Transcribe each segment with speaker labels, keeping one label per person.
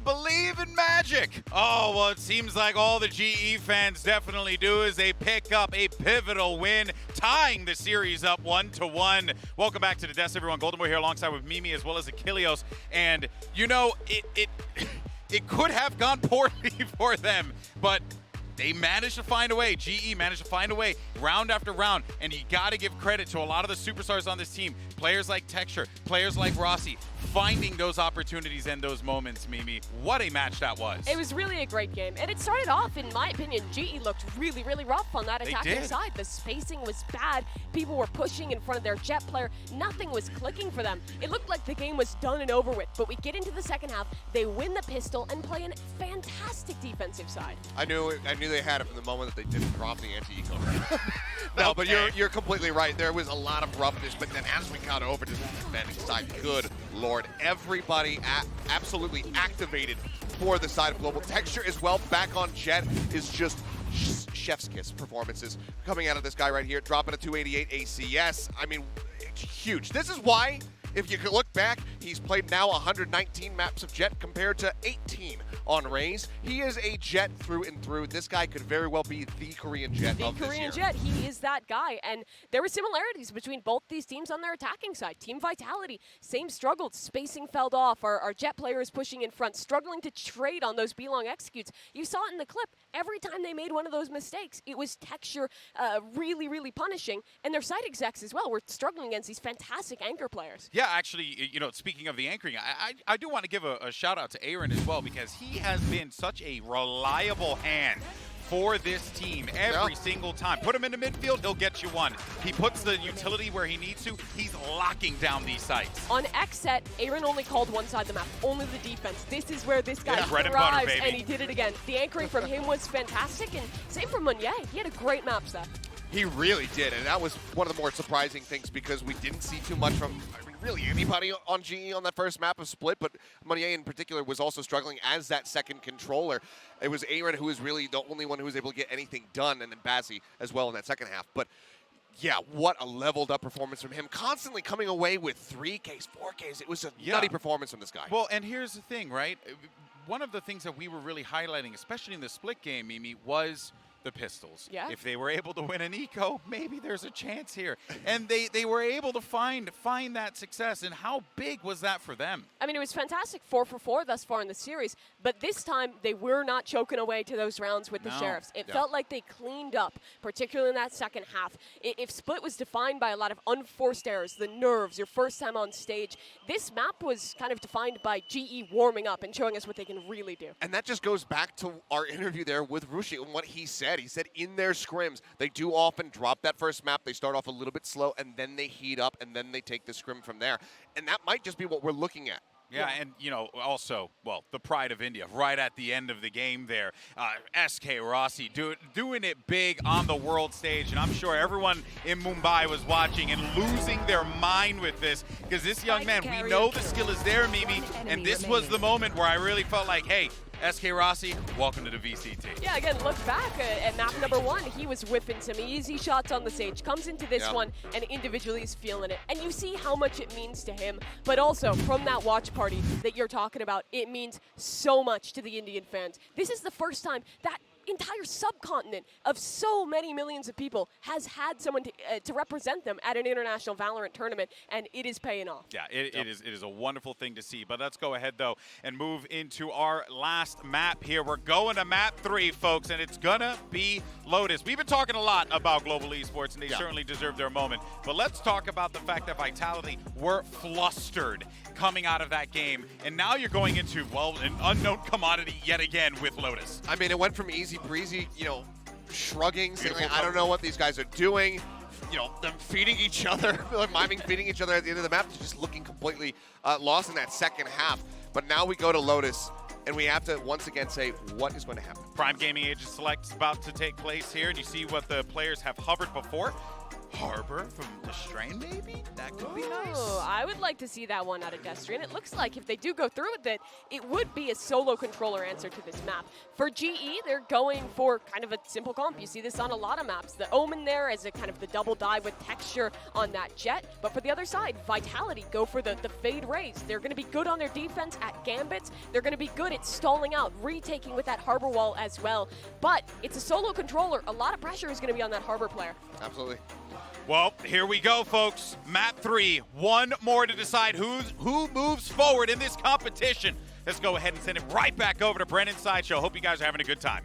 Speaker 1: believe in magic. Oh, well, it seems like all the GE fans definitely do is they pick up a pivotal win, tying the series up 1-1. Welcome back to the desk, everyone. Golden Boy here alongside with Mimi as well as Achilleos. And, you know, it could have gone poorly for them, but they managed to find a way. GE managed to find a way round after round, and you got to give credit to a lot of the superstars on this team. Players like Texture, players like Rossi, finding those opportunities and those moments, Mimi. What a match that was.
Speaker 2: It was really a great game, and it started off, in my opinion, GE looked really, really rough on that attacking side. The spacing was bad. People were pushing in front of their Jet player. Nothing was clicking for them. It looked like the game was done and over with, but we get into the second half, they win the pistol and play a fantastic defensive side.
Speaker 3: I knew they had it from the moment that they didn't drop the anti-eco. No, but you're completely right. There was a lot of roughness, but then as we got over to the defending side, good Lord, everybody absolutely activated for the side of Global. Texture as well, back on Jet, is just chef's kiss performances coming out of this guy right here, dropping a 288 ACS. I mean, it's huge. This is why, if you could look back, he's played now 119 maps of Jet compared to 18 on Raze. He is a Jet through and through. This guy could very well be the Korean Jet of this year.
Speaker 2: The Korean Jet, he is that guy. And there were similarities between both these teams on their attacking side. Team Vitality, same struggled. Spacing fell off. Our Jet player is pushing in front, struggling to trade on those B-long executes. You saw it in the clip. Every time they made one of those mistakes, it was Texture really, really punishing. And their side execs as well were struggling against these fantastic anchor players.
Speaker 1: Yeah, actually, you know, speaking of the anchoring, I do want to give a shout out to Aaron as well, because he has been such a reliable hand for this team every single time. Put him in the midfield, he'll get you one. He puts the utility where he needs to. He's locking down these sites.
Speaker 2: On X set, Aaron only called one side of the map, only the defense. This is where this guy
Speaker 1: bread and butter,
Speaker 2: thrives,
Speaker 1: baby.
Speaker 2: and he did it again. The anchoring from him was fantastic, and same from Meunier. He had a great map set.
Speaker 3: He really did, and that was one of the more surprising things because we didn't see too much from really anybody on GE on that first map of Split, but Meunier in particular was also struggling as that second controller. It was Aaron who was really the only one who was able to get anything done, and then Bazzi as well in that second half. But yeah, what a leveled up performance from him, constantly coming away with 3Ks, 4Ks. It was a nutty performance from this guy.
Speaker 1: Well, and here's the thing, right? One of the things that we were really highlighting, especially in the Split game, Mimi, was the pistols.
Speaker 2: Yeah.
Speaker 1: If they were able to win an eco, maybe there's a chance here. And they were able to find that success. And how big was that for them? I
Speaker 2: mean, it was fantastic, 4 for 4 thus far in the series. But this time, they were not choking away to those rounds with the Sheriffs. It felt like they cleaned up, particularly in that second half. If Split was defined by a lot of unforced errors, the nerves, your first time on stage, this map was kind of defined by GE warming up and showing us what they can really do.
Speaker 3: And that just goes back to our interview there with Rushi and what he said. He said in their scrims, they do often drop that first map. They start off a little bit slow, and then they heat up, and then they take the scrim from there. And that might just be what we're looking at.
Speaker 1: Yeah, and, you know, also, well, the pride of India, right at the end of the game there. SkRossi doing it big on the world stage, and I'm sure everyone in Mumbai was watching and losing their mind with this, because this young man, we know the skill is there, Mimi, and this was the moment where I really felt like, hey, SkRossi, welcome to the VCT.
Speaker 2: Yeah, again, look back at map number 1. He was whipping some easy shots on the stage. Comes into this one and individually is feeling it. And you see how much it means to him. But also, from that watch party that you're talking about, it means so much to the Indian fans. This is the first time that entire subcontinent of so many millions of people has had someone to represent them at an international Valorant tournament, and it is paying off.
Speaker 1: Yeah, it is a wonderful thing to see. But let's go ahead, though, and move into our last map here. We're going to map 3, folks, and it's going to be Lotus. We've been talking a lot about global esports, and they certainly deserve their moment. But let's talk about the fact that Vitality were flustered coming out of that game. And now you're going into, well, an unknown commodity yet again with Lotus.
Speaker 3: I mean, it went from easy breezy, you know, shrugging, saying, I don't know what these guys are doing, you know, them feeding each other, like miming feeding each other at the end of the map, to just looking completely lost in that second half. But now we go to Lotus, and we have to once again say, what is going to happen?
Speaker 1: Prime Gaming Agent Select is about to take place here, and you see what the players have hovered before. Harbor from the Strain, maybe? That could be nice.
Speaker 2: Oh, I would like to see that one out of Destrian. It looks like if they do go through with it, it would be a solo controller answer to this map. For GE, they're going for kind of a simple comp. You see this on a lot of maps. The Omen there as a kind of the double dive with texture on that Jet. But for the other side, Vitality go for the fade raise. They're going to be good on their defense at Gambits. They're going to be good at stalling out, retaking with that Harbor wall as well. But it's a solo controller. A lot of pressure is going to be on that Harbor player.
Speaker 3: Absolutely.
Speaker 1: Well, here we go, folks. Map 3, one more to decide who moves forward in this competition. Let's go ahead and send it right back over to Brennan Sideshow. Hope you guys are having a good time.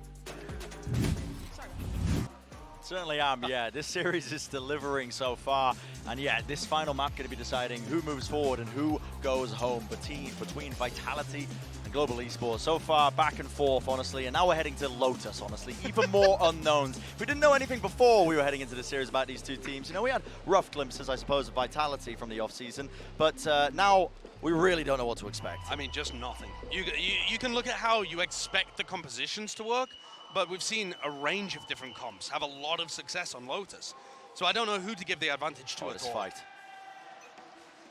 Speaker 4: Certainly am, yeah. This series is delivering so far. And yeah, this final map going to be deciding who moves forward and who goes home between Vitality and Global Esports. So far, back and forth, honestly. And now we're heading to Lotus, honestly. Even more unknowns. If we didn't know anything before we were heading into the series about these two teams, you know, we had rough glimpses, I suppose, of Vitality from the off-season. But now we really don't know what to expect.
Speaker 5: I mean, just nothing. You can look at how you expect the compositions to work, but we've seen a range of different comps have a lot of success on Lotus. So I don't know who to give the advantage to at
Speaker 4: this
Speaker 5: all.
Speaker 4: fight.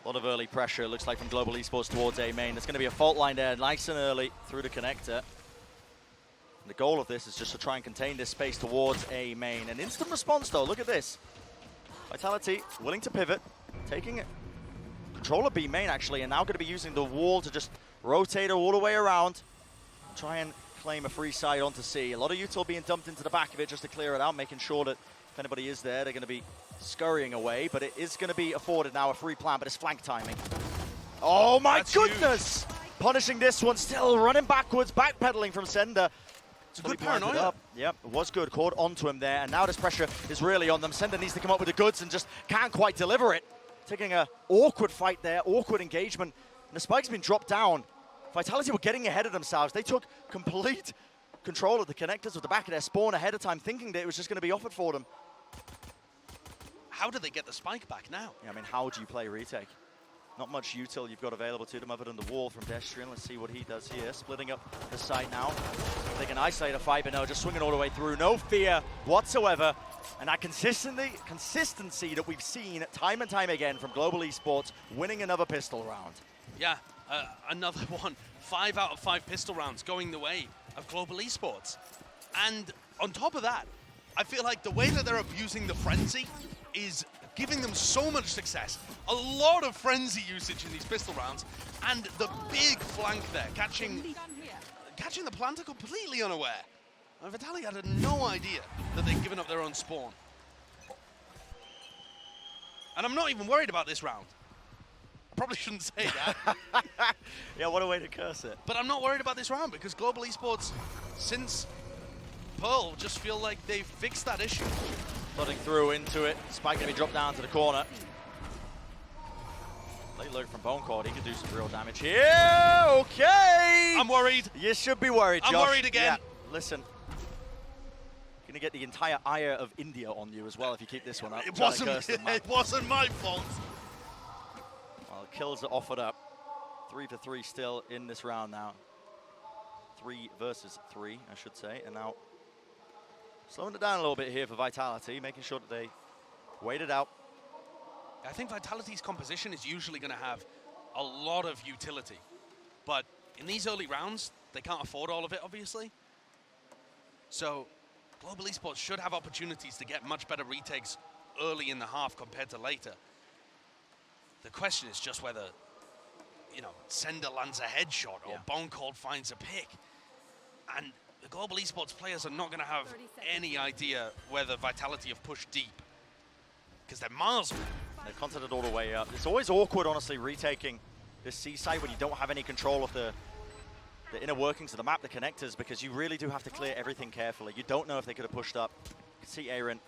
Speaker 4: A lot of early pressure, it looks like, from Global Esports towards A main. There's going to be a fault line there, nice and early through the connector. And the goal of this is just to try and contain this space towards A main. An instant response, though. Look at this. Vitality willing to pivot, taking it. Control of B main, actually, and now going to be using the wall to just rotate her all the way around. Try and claim a free side onto C. A lot of util being dumped into the back of it just to clear it out, making sure that if anybody is there, they're going to be scurrying away. But it is going to be afforded now a free plan, but it's flank timing. Oh my
Speaker 5: That's
Speaker 4: goodness! Huge. Punishing this one, still running backwards, backpedaling from Sender.
Speaker 5: It's a good paranoia.
Speaker 4: Yep, it was good. Caught onto him there, and now this pressure is really on them. Sender needs to come up with the goods and just can't quite deliver it. Taking an awkward fight there, awkward engagement. And the spike's been dropped down. Vitality were getting ahead of themselves. They took complete control of the connectors with the back of their spawn ahead of time, thinking that it was just going to be offered for them.
Speaker 5: How do they get the spike back now?
Speaker 4: Yeah, I mean, how do you play retake? Not much util you've got available to them other than the wall from Destrian. Let's see what he does here. Splitting up the site now. They can isolate a fight, but no, just swinging all the way through. No fear whatsoever. And that consistency that we've seen time and time again from Global Esports, winning another pistol round.
Speaker 5: Yeah, another one. 5 out of 5 pistol rounds going the way of Global Esports. And on top of that, I feel like the way that they're abusing the frenzy is giving them so much success. A lot of frenzy usage in these pistol rounds, and the big flank there, catching the planter completely unaware. Vitality had no idea that they'd given up their own spawn. And I'm not even worried about this round. I probably shouldn't say that.
Speaker 4: Yeah, what a way to curse it.
Speaker 5: But I'm not worried about this round because Global Esports, since Pearl, just feel like they've fixed that issue.
Speaker 4: Flooding through into it. Spike going to be dropped down to the corner. Late lurk from Bonecold. He could do some real damage here. Okay.
Speaker 5: I'm worried.
Speaker 4: You should be worried, Josh.
Speaker 5: I'm worried again.
Speaker 4: Yeah, listen. Going to get the entire ire of India on you as well if you keep this one up.
Speaker 5: It wasn't my fault.
Speaker 4: Well, kills are offered up. 3 for 3 still in this round now. 3 versus 3, I should say. And now slowing it down a little bit here for Vitality, making sure that they wait it out.
Speaker 5: I think Vitality's composition is usually going to have a lot of utility. But in these early rounds, they can't afford all of it, obviously. So Global Esports should have opportunities to get much better retakes early in the half compared to later. The question is just whether, you know, Sender lands a headshot or Bonecold finds a pick. And the Global Esports players are not going to have any idea whether Vitality have pushed deep, because they're miles away.
Speaker 4: They're contented all the way up. It's always awkward, honestly, retaking this C site when you don't have any control of the inner workings of the map, the connectors, because you really do have to clear everything carefully. You don't know if they could have pushed up. You can see Aaron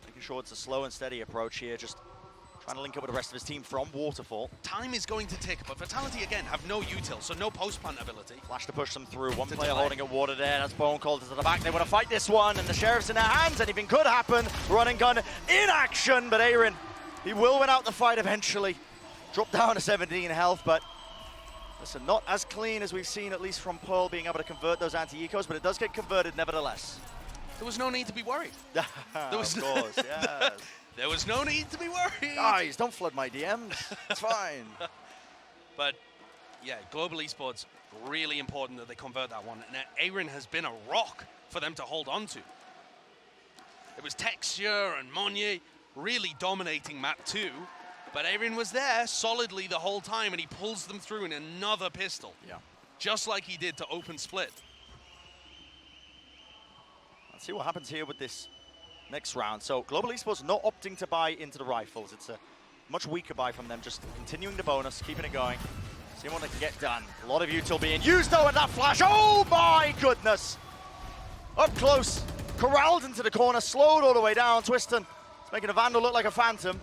Speaker 4: making sure it's a slow and steady approach here, just trying to link up with the rest of his team from Waterfall.
Speaker 5: Time is going to tick, but Vitality, again, have no util, so no post-plant ability.
Speaker 4: Flash to push them through. One player holding it water there. That's Bonecold to the back. They want to fight this one, and the Sheriff's in their hands. Anything could happen. Run and gun in action, but Aaron, he will win out the fight eventually. Drop down to 17 health, but listen, not as clean as we've seen, at least from Pearl being able to convert those anti-ecos, but it does get converted nevertheless.
Speaker 5: There was no need to be worried.
Speaker 4: Of course, yes.
Speaker 5: There was no need to be worried.
Speaker 4: Guys, don't flood my DMs. It's fine.
Speaker 5: But yeah, Global Esports, really important that they convert that one. And Aaron has been a rock for them to hold on to. It was Texture and Monye really dominating map 2, but Aaron was there solidly the whole time, and he pulls them through in another pistol.
Speaker 4: Yeah.
Speaker 5: Just like he did to open split.
Speaker 4: Let's see what happens here with this next round. So Global Esports not opting to buy into the rifles. It's a much weaker buy from them, just continuing the bonus, keeping it going, seeing what they can get done. A lot of util being used though, and that flash, oh my goodness! Up close, corralled into the corner, slowed all the way down. Twisten is making a Vandal look like a phantom.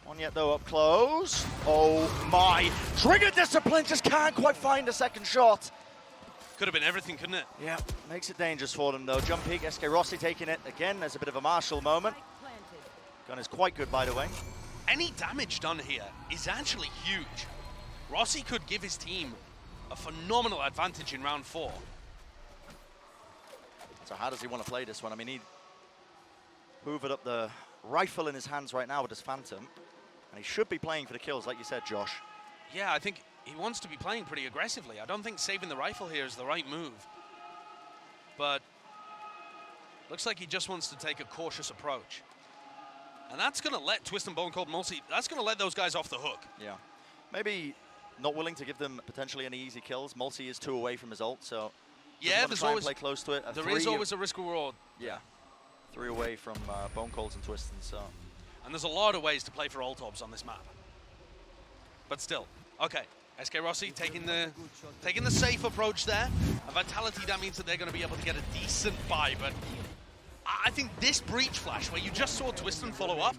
Speaker 4: One yet though, up close. Oh my, trigger discipline, just can't quite find a second shot.
Speaker 5: Could have been everything, couldn't it?
Speaker 4: Yeah, makes it dangerous for them though. Jump peek, SkRossi taking it again. There's a bit of a Marshall moment. Gun is quite good, by the way.
Speaker 5: Any damage done here is actually huge. Rossi could give his team a phenomenal advantage in round 4.
Speaker 4: So how does he want to play this one? I mean, he hoovered up the rifle in his hands right now with his Phantom, and he should be playing for the kills, like you said, Josh.
Speaker 5: Yeah, I think he wants to be playing pretty aggressively. I don't think saving the rifle here is the right move. But looks like he just wants to take a cautious approach. And that's going to let Twisten, Bonecold, Multi, that's going to let those guys off the hook.
Speaker 4: Yeah. Maybe not willing to give them potentially any easy kills. Multi is 2 away from his ult, so
Speaker 5: yeah, there's always
Speaker 4: play close to it.
Speaker 5: There is always a risk reward.
Speaker 4: Yeah. 3 away from Bonecolds and Twisten, so.
Speaker 5: And there's a lot of ways to play for ult orbs on this map. But still, okay. SkRossi taking the safe approach there. A Vitality, that means that they're going to be able to get a decent buy, but I think this breach flash, where you just saw Twisten follow up,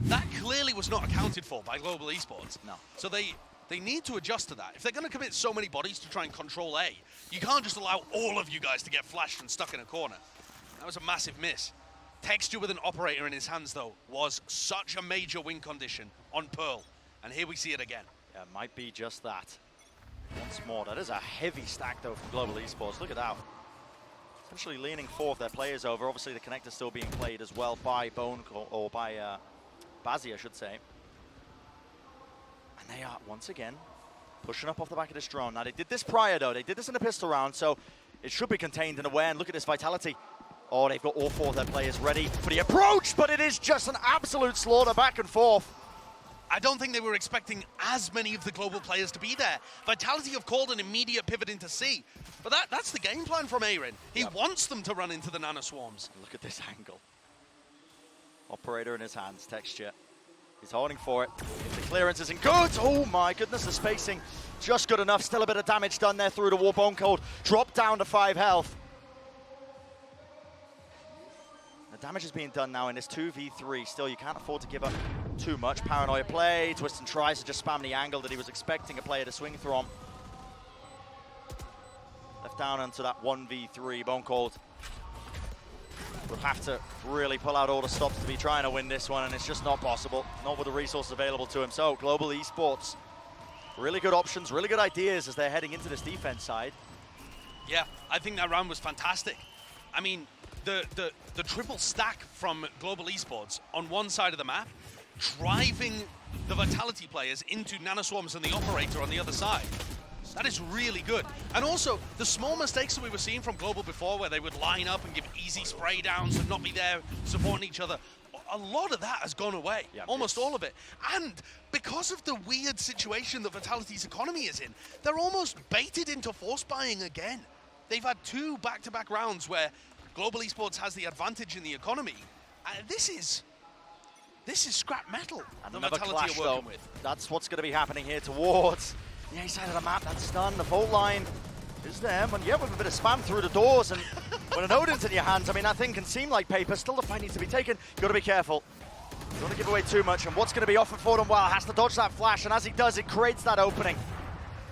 Speaker 5: that clearly was not accounted for by Global Esports.
Speaker 4: No.
Speaker 5: So they need to adjust to that. If they're going to commit so many bodies to try and control A, you can't just allow all of you guys to get flashed and stuck in a corner. That was a massive miss. Texture with an operator in his hands, though, was such a major win condition on Pearl. And here we see it again.
Speaker 4: Yeah, might be just that. Once more, that is a heavy stack, though, from Global Esports. Look at that. Essentially leaning 4 of their players over. Obviously, the connector still being played as well by or by Bazzi, I should say. And they are, once again, pushing up off the back of this drone. Now, they did this prior, though. They did this in the pistol round, so it should be contained in a way. And look at this Vitality. Oh, they've got all 4 of their players ready for the approach, but it is just an absolute slaughter back and forth.
Speaker 5: I don't think they were expecting as many of the global players to be there. Vitality have called an immediate pivot into C. But that's the game plan from Aaron. He wants them to run into the nanoswarms.
Speaker 4: Look at this angle. Operator in his hands, Texture. He's holding for it. The clearance isn't good. Oh my goodness, the spacing just good enough. Still a bit of damage done there through the wall. Bonecold dropped down to 5 health. The damage is being done now in this 2v3. Still, you can't afford to give up too much. Paranoia play. Twisten tries to just spam the angle that he was expecting a player to swing from. Left down into that 1v3. Bonecold will have to really pull out all the stops to be trying to win this one, and it's just not possible. Not with the resources available to him. So, Global Esports, really good options, really good ideas as they're heading into this defense side.
Speaker 5: Yeah, I think that round was fantastic. I mean, the triple stack from Global Esports on one side of the map, driving the Vitality players into nanoswarms and the operator on the other side. That is really good. And also, the small mistakes that we were seeing from Global before, where they would line up and give easy spray downs and not be there supporting each other, a lot of that has gone away, almost all of it. And because of the weird situation that Vitality's economy is in, they're almost baited into force buying again. They've had 2 back-to-back rounds where Global Esports has the advantage in the economy. This is scrap metal that Vitality are working with.
Speaker 4: That's what's going to be happening here towards the A side of the map. That's done. The vault line is there. And yeah, with a bit of spam through the doors and when an Odin's in your hands, I mean, that thing can seem like paper. Still, the fight needs to be taken. You've got to be careful. You don't want to give away too much. And what's going to be offered for them? Well, has to dodge that flash. And as he does, it creates that opening.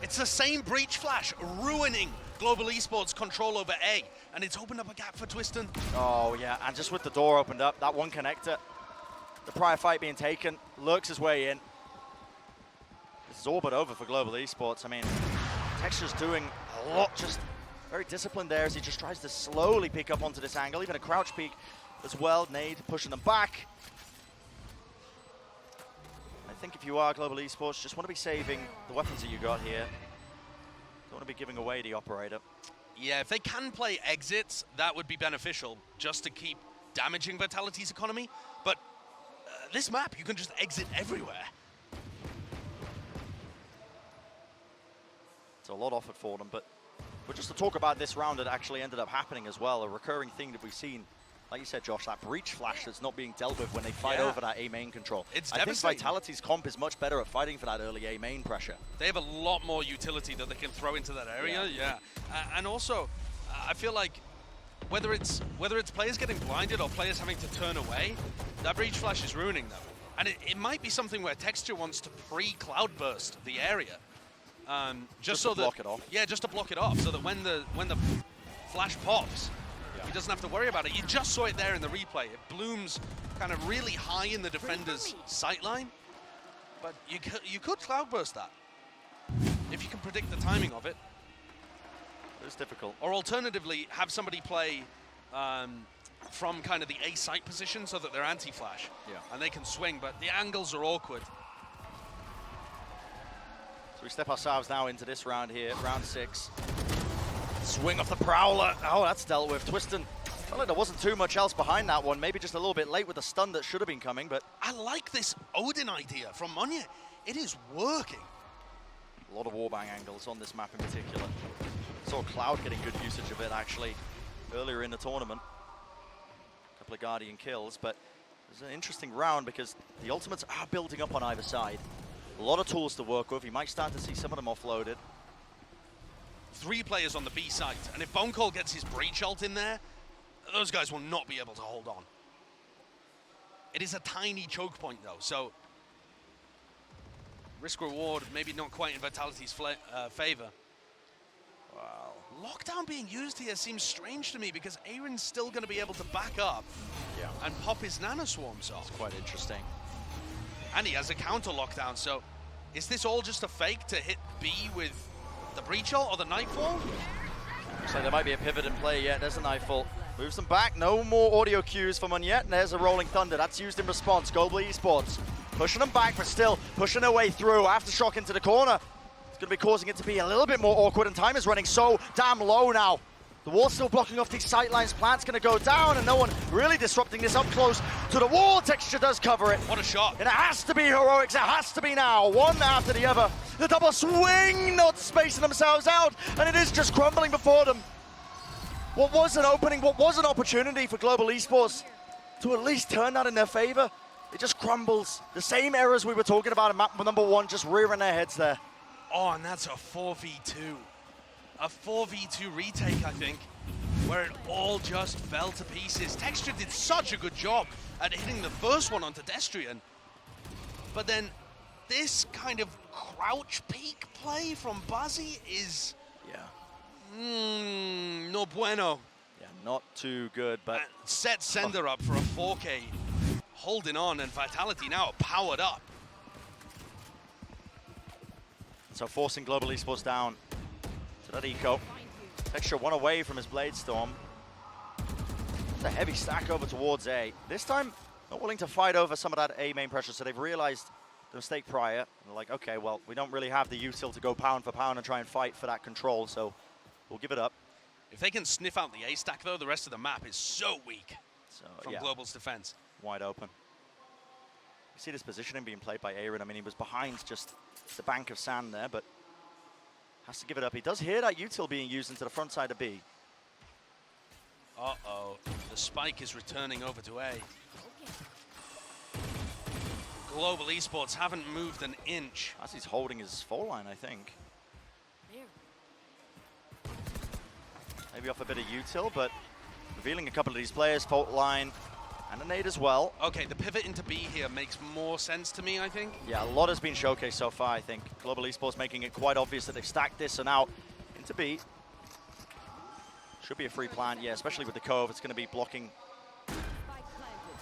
Speaker 5: It's the same breach flash ruining Global Esports' control over A. And it's opened up a gap for Twisten.
Speaker 4: Oh, yeah. And just with the door opened up, that one connector, the prior fight being taken, lurks his way in. This is all but over for Global Esports. I mean, Texture's doing a lot, just very disciplined there as he just tries to slowly pick up onto this angle. Even a crouch peek as well. Nade pushing them back. think if you are Global Esports, just want to be saving the weapons that you got here. Don't want to be giving away the operator.
Speaker 5: Yeah, if they can play exits, that would be beneficial, just to keep damaging Vitality's economy. But this map, you can just exit everywhere.
Speaker 4: It's a lot offered for them, but just to talk about this round that actually ended up happening as well, a recurring thing that we've seen, like you said, Josh, that breach flash that's not being dealt with when they fight over that A main control.
Speaker 5: It's
Speaker 4: I think Vitality's comp is much better at fighting for that early A main pressure.
Speaker 5: They have a lot more utility that they can throw into that area, and also, I feel like whether it's players getting blinded or players having to turn away, that breach flash is ruining them. And it might be something where Texture wants to pre-cloudburst the area. Just so
Speaker 4: to block it off.
Speaker 5: Yeah, just to block it off, so that when the flash pops, he doesn't have to worry about it. You just saw it there in the replay. It blooms kind of really high in the defender's sightline, but you could cloudburst that if you can predict the timing of it.
Speaker 4: It's difficult.
Speaker 5: Or alternatively, have somebody play from kind of the A site position so that they're anti-flash, and they can swing, but the angles are awkward.
Speaker 4: So we step ourselves now into this round here, round 6. Swing off the Prowler. Oh, that's dealt with. Twisten. Felt like there wasn't too much else behind that one. Maybe just a little bit late with the stun that should have been coming, but...
Speaker 5: I like this Odin idea from Monye. It is working.
Speaker 4: A lot of warbang angles on this map in particular. Saw Cloud getting good usage of it, actually, earlier in the tournament. A couple of Guardian kills, but it's an interesting round because the ultimates are building up on either side. A lot of tools to work with. You might start to see some of them offloaded.
Speaker 5: 3 players on the B site, and if Bonecold gets his breach ult in there, those guys will not be able to hold on. It is a tiny choke point though, so risk reward maybe not quite in Vitality's favor.
Speaker 4: Wow.
Speaker 5: Lockdown being used here seems strange to me because Aaron's still going to be able to back up and pop his nanoswarms off.
Speaker 4: It's quite interesting.
Speaker 5: And he has a counter lockdown, so is this all just a fake to hit B with the breach ult or the Nightfall?
Speaker 4: So there might be a pivot in play yet. There's a Nightfall. Moves them back. No more audio cues from Monye. There's a Rolling Thunder. That's used in response. Global Esports pushing them back, but still pushing their way through. Aftershock into the corner. It's going to be causing it to be a little bit more awkward, and time is running so damn low now. The wall's still blocking off these sightlines. Plant's going to go down, and no one really disrupting this up close to the wall. Texture does cover it.
Speaker 5: What a shot.
Speaker 4: And it has to be heroics. It has to be now. One after the other. The double swing, not spacing themselves out, and it is just crumbling before them. What was an opening, what was an opportunity for Global Esports to at least turn that in their favor? It just crumbles. The same errors we were talking about in map number 1 just rearing their heads there.
Speaker 5: Oh, and that's a 4v2. A 4v2 retake, I think, where it all just fell to pieces. Texture did such a good job at hitting the first one onto Destrian. But then this kind of crouch peek play from Buzzy is... no bueno.
Speaker 4: Yeah, not too good, but...
Speaker 5: Set Sender up for a 4K, holding on, and Vitality now powered up.
Speaker 4: So forcing Global Esports down to that eco. Texture one away from his Blade Storm. It's a heavy stack over towards A. This time, not willing to fight over some of that A main pressure, so they've realized the mistake prior. They're like, okay, well, we don't really have the util to go pound for pound and try and fight for that control, so we'll give it up.
Speaker 5: If they can sniff out the A stack, though, the rest of the map is so weak from Global's defense.
Speaker 4: Wide open. You see this positioning being played by Aaron. I mean, he was behind just the bank of sand there, but has to give it up. He does hear that util being used into the front side of B.
Speaker 5: Uh-oh. The spike is returning over to A. Global Esports haven't moved an inch.
Speaker 4: As he's holding his fall line, I think. Maybe off a bit of util, but revealing a couple of these players, fault line, and a nade as well.
Speaker 5: Okay, the pivot into B here makes more sense to me, I think.
Speaker 4: Yeah, a lot has been showcased so far, I think. Global Esports making it quite obvious that they've stacked this and out into B. Should be a free plant, yeah, especially with the Cove. It's going to be blocking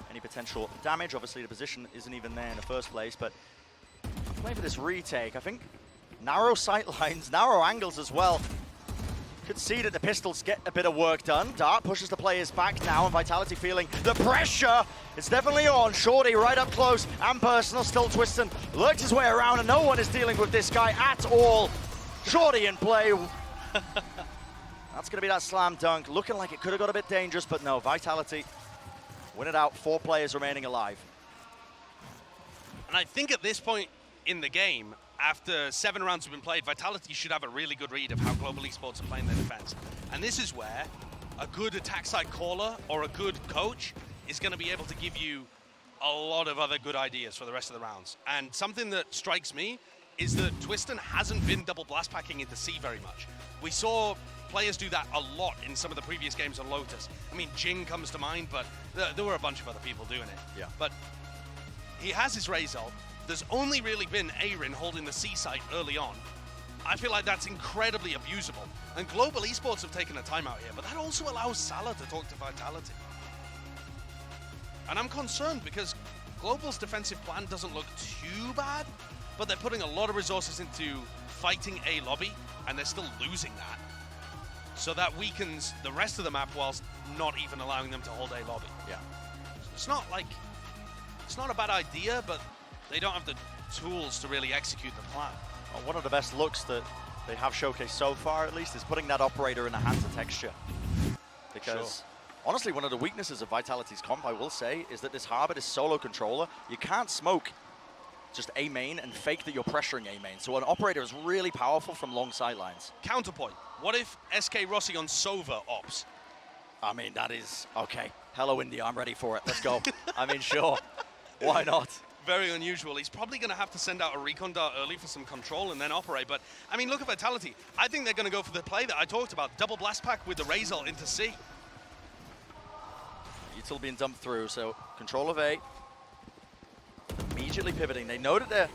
Speaker 4: any potential damage. Obviously, the position isn't even there in the first place, but playing for this retake, I think narrow sight lines, narrow angles as well. Could see that the pistols get a bit of work done. Dart pushes the players back now, and Vitality feeling the pressure. It's definitely on. Shorty right up close and personal. Still Twisten lurks his way around, and no one is dealing with this guy at all. Shorty in play. That's going to be that slam dunk. Looking like it could have got a bit dangerous, but no. Vitality win it out. 4 players remaining alive.
Speaker 5: And I think at this point in the game, after 7 rounds have been played, Vitality should have a really good read of how Global Esports are playing their defense. And this is where a good attack side caller or a good coach is going to be able to give you a lot of other good ideas for the rest of the rounds. And something that strikes me is that Twisten hasn't been double blast packing into C very much. We saw players do that a lot in some of the previous games on Lotus. I mean, Jing comes to mind, but there were a bunch of other people doing it.
Speaker 4: Yeah.
Speaker 5: But he has his Raze ult. There's only really been Aaron holding the C site early on. I feel like that's incredibly abusable. And Global Esports have taken a timeout here, but that also allows Salah to talk to Vitality. And I'm concerned because Global's defensive plan doesn't look too bad, but they're putting a lot of resources into fighting A lobby, and they're still losing that. So that weakens the rest of the map whilst not even allowing them to hold A lobby.
Speaker 4: Yeah.
Speaker 5: It's not a bad idea, but they don't have the tools to really execute the plan.
Speaker 4: Well, one of the best looks that they have showcased so far, at least, is putting that operator in the hands of Texture. Because, honestly, one of the weaknesses of Vitality's comp, I will say, is that this Harbor, this solo controller, you can't smoke just A main and fake that you're pressuring A main. So an operator is really powerful from long sidelines.
Speaker 5: Counterpoint. What if SkRossi on Sova ops?
Speaker 4: I mean, that is, okay. Hello, India, I'm ready for it. Let's go. I mean, sure. Why not?
Speaker 5: Very unusual. He's probably going to have to send out a recon dart early for some control and then operate. But, I mean, look at Vitality. I think they're going to go for the play that I talked about. Double blast pack with the Raze ult into C.
Speaker 4: Util being dumped through, so control of A. Immediately pivoting. They know that they're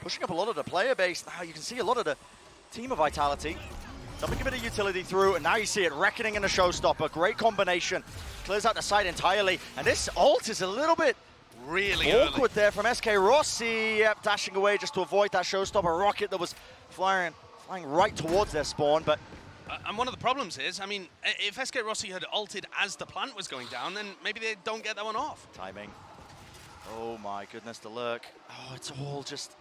Speaker 4: pushing up a lot of the player base. Now you can see a lot of the team of Vitality. Dumping a bit of utility through, and now you see it reckoning in a showstopper. Great combination. Clears out the side entirely. And this ult is a little bit
Speaker 5: really
Speaker 4: awkward
Speaker 5: early
Speaker 4: there from SkRossi. Yep, dashing away just to avoid that showstopper rocket that was flying right towards their spawn. But
Speaker 5: and one of the problems is, I mean, if SkRossi had ulted as the plant was going down, then maybe they don't get that one off.
Speaker 4: Timing. Oh my goodness, the lurk. Oh, it's all just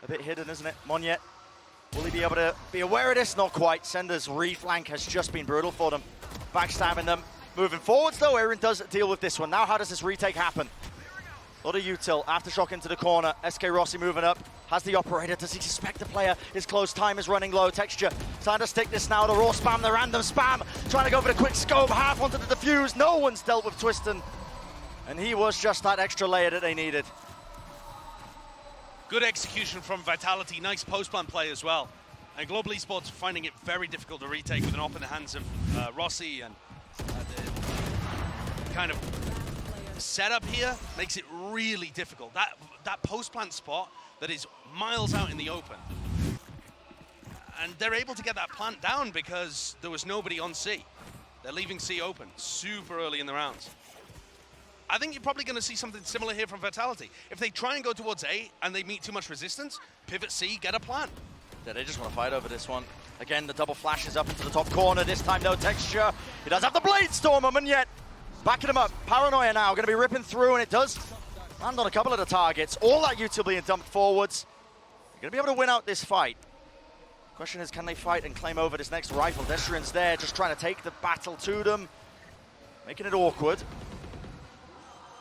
Speaker 4: a bit hidden, isn't it? Monyet, will he be able to be aware of this? Not quite. Sender's reflank has just been brutal for them. Backstabbing them. Moving forwards though, Aaron does deal with this one. Now how does this retake happen? A lot of util, aftershock into the corner. SkRossi moving up, has the operator. Does he suspect the player is close? Time is running low. Texture trying to stick this now. The raw spam, the random spam. Trying to go for the quick scope, half onto the defuse. No one's dealt with Twisten. And he was just that extra layer that they needed.
Speaker 5: Good execution from Vitality. Nice post-plant play as well. And Global Esports finding it very difficult to retake with an op in the hands of Rossi. And the kind of setup here makes it really difficult. That post-plant spot that is miles out in the open. And they're able to get that plant down because there was nobody on C. They're leaving C open super early in the rounds. I think you're probably going to see something similar here from Vitality. If they try and go towards A and they meet too much resistance, pivot C, get a plant.
Speaker 4: Yeah, they just want to fight over this one. Again, the double flashes up into the top corner. This time, no Texture. He does have the Blade Storm, and yet backing him up. Paranoia now, going to be ripping through, and it does land on a couple of the targets. All that util being dumped forwards. They're going to be able to win out this fight. Question is, can they fight and claim over this next rifle? Destrian's there, just trying to take the battle to them. Making it awkward.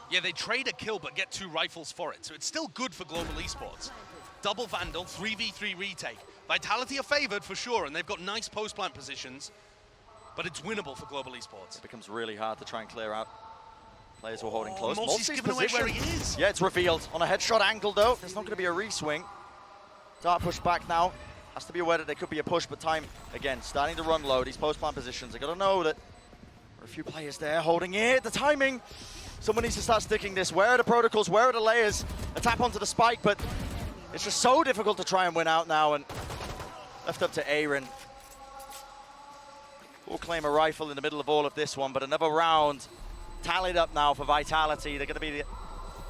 Speaker 5: Yeah, they trade a kill but get 2 rifles for it, so it's still good for Global Esports. Double Vandal, 3v3 retake. Vitality are favored for sure, and they've got nice post-plant positions, but it's winnable for Global Esports.
Speaker 4: It becomes really hard to try and clear out players who are holding close.
Speaker 5: Multi's giving away where he is.
Speaker 4: Yeah, it's revealed. On a headshot angle, though, there's not going to be a re-swing. Dart push back now. Has to be aware that there could be a push, but time, again, starting to run low. These post-plant positions, they got to know that there are a few players there holding it. The timing. Someone needs to start sticking this. Where are the protocols? Where are the layers? A tap onto the spike, but it's just so difficult to try and win out now, and left up to Aaron. We'll claim a rifle in the middle of all of this one, but another round tallied up now for Vitality. They're going to be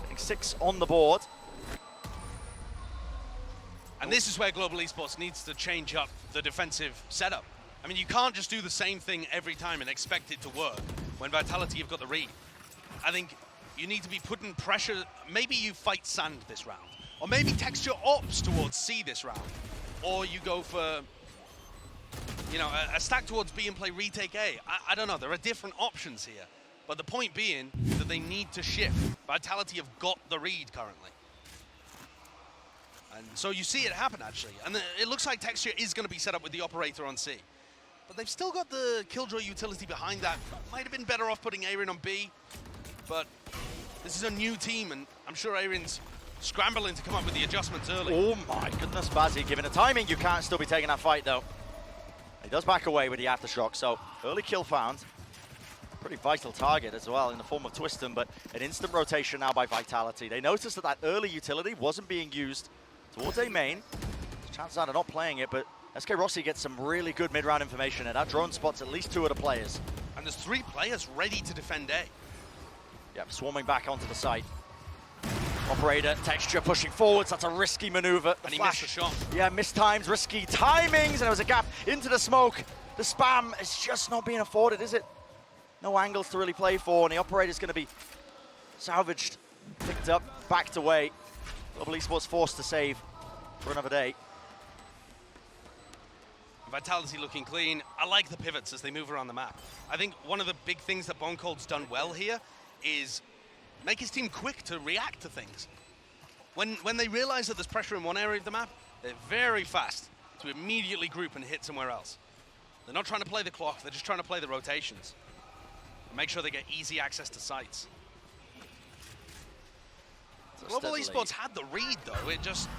Speaker 4: getting 6 on the board.
Speaker 5: And this is where Global Esports needs to change up the defensive setup. I mean, you can't just do the same thing every time and expect it to work when Vitality have got the read. I think you need to be putting pressure. Maybe you fight Sand this round, or maybe Texture opts towards C this round, or you go for, you know, a stack towards B and play retake A. I don't know, there are different options here. But the point being that they need to shift. Vitality have got the read currently. And so you see it happen, actually. And it looks like Texture is going to be set up with the operator on C. But they've still got the Killjoy utility behind that. Might have been better off putting Aaron on B. But this is a new team, and I'm sure Aaron's scrambling to come up with the adjustments early.
Speaker 4: Oh my goodness, Bazzi, given the timing, you can't still be taking that fight, though. He does back away with the aftershock, so early kill found. Pretty vital target as well in the form of Twisten, but an instant rotation now by Vitality. They noticed that that early utility wasn't being used towards A main. Chances are they're not playing it, but SkRossi gets some really good mid-round information, and that drone spots at least 2 of the players.
Speaker 5: And there's 3 players ready to defend A.
Speaker 4: Yep, swarming back onto the site. Operator, Texture pushing forwards, that's a risky maneuver.
Speaker 5: And he missed the shot.
Speaker 4: Yeah, mistimed, risky timings, and there was a gap into the smoke. The spam is just not being afforded, is it? No angles to really play for, and the operator's going to be salvaged, picked up, backed away. Global Esports forced to save for another day.
Speaker 5: Vitality looking clean. I like the pivots as they move around the map. I think one of the big things that Bonecold's done well here is make his team quick to react to things. When they realize that there's pressure in one area of the map, they're very fast to immediately group and hit somewhere else. They're not trying to play the clock, they're just trying to play the rotations. Make sure they get easy access to sites. Global Esports had the read, though. It just...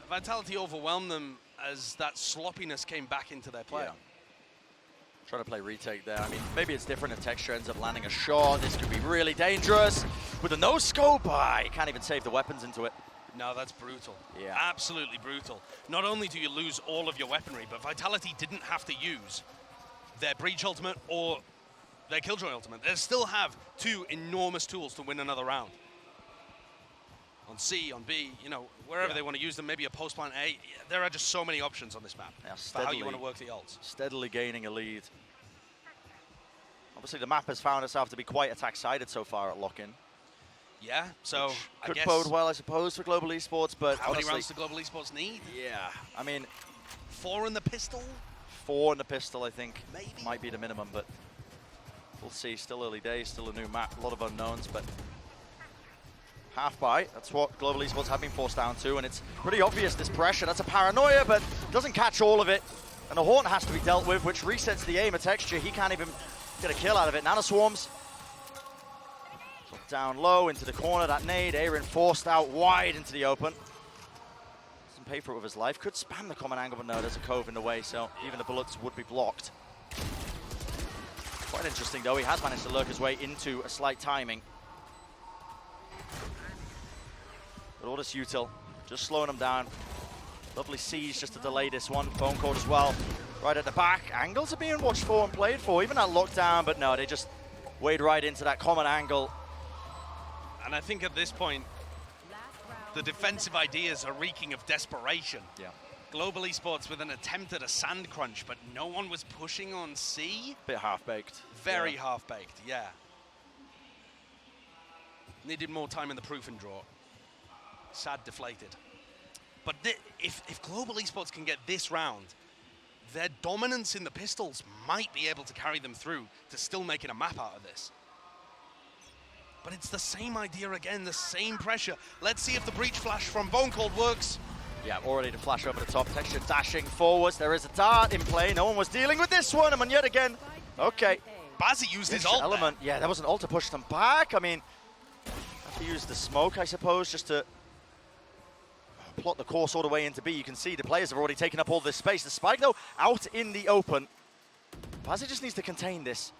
Speaker 5: Vitality overwhelmed them as that sloppiness came back into their play.
Speaker 4: Yeah. Trying to play retake there. I mean, maybe it's different if Texture ends up landing a shot. This could be really dangerous. With a no-scope, you can't even save the weapons into it.
Speaker 5: No, that's brutal.
Speaker 4: Yeah.
Speaker 5: Absolutely brutal. Not only do you lose all of your weaponry, but Vitality didn't have to use their Breach ultimate or their Killjoy ultimate. They still have 2 enormous tools to win another round. On C, on B, you know, wherever they want to use them, maybe a post plant A. There are just so many options on this map for how you want to work the ults. Steadily
Speaker 4: gaining a lead. Obviously, the map has found itself to be quite attack-sided so far at lock-in.
Speaker 5: Yeah, so
Speaker 4: could bode well, I suppose, for Global Esports, but
Speaker 5: how many rounds do Global Esports need?
Speaker 4: Yeah, I mean...
Speaker 5: 4 in the pistol?
Speaker 4: 4 in the pistol, I think.
Speaker 5: Maybe.
Speaker 4: Might be the minimum, but we'll see. Still early days, still a new map, a lot of unknowns, but... Half buy, that's what Global Esports have been forced down to, and it's pretty obvious this pressure. That's a paranoia, but doesn't catch all of it. And the Horn has to be dealt with, which resets the aim of Texture. He can't even get a kill out of it. Nano Swarms. Down low into the corner, that nade. Aaron forced out wide into the open. Doesn't pay for it with his life. Could spam the common angle, but no, there's a cove in the way, so even the bullets would be blocked. Quite interesting, though. He has managed to lurk his way into a slight timing. But all this util, just slowing him down. Lovely siege just to delay this one. Bonecold as well, right at the back. Angles are being watched for and played for, even that lockdown, but no, they just wade right into that common angle.
Speaker 5: And I think at this point, the defensive ideas are reeking of desperation.
Speaker 4: Yeah.
Speaker 5: Global Esports with an attempt at a sand crunch, but no one was pushing on C.
Speaker 4: Bit half-baked.
Speaker 5: Very half-baked, yeah. Needed more time in the proof and draw. Sad deflated. But if Global Esports can get this round, their dominance in the pistols might be able to carry them through to still making a map out of this. But it's the same idea again, the same pressure. Let's see if the breach flash from Bonecold works.
Speaker 4: Yeah, already the flash over the top. Texture dashing forwards. There is a dart in play. No one was dealing with this one. And yet again, okay.
Speaker 5: Bazzi used his ult
Speaker 4: element. Yeah, that was an ult to push them back. I mean, have to use the smoke, I suppose, just to plot the course all the way into B. You can see the players have already taken up all this space. The spike, though, out in the open. Bazzi just needs to contain this.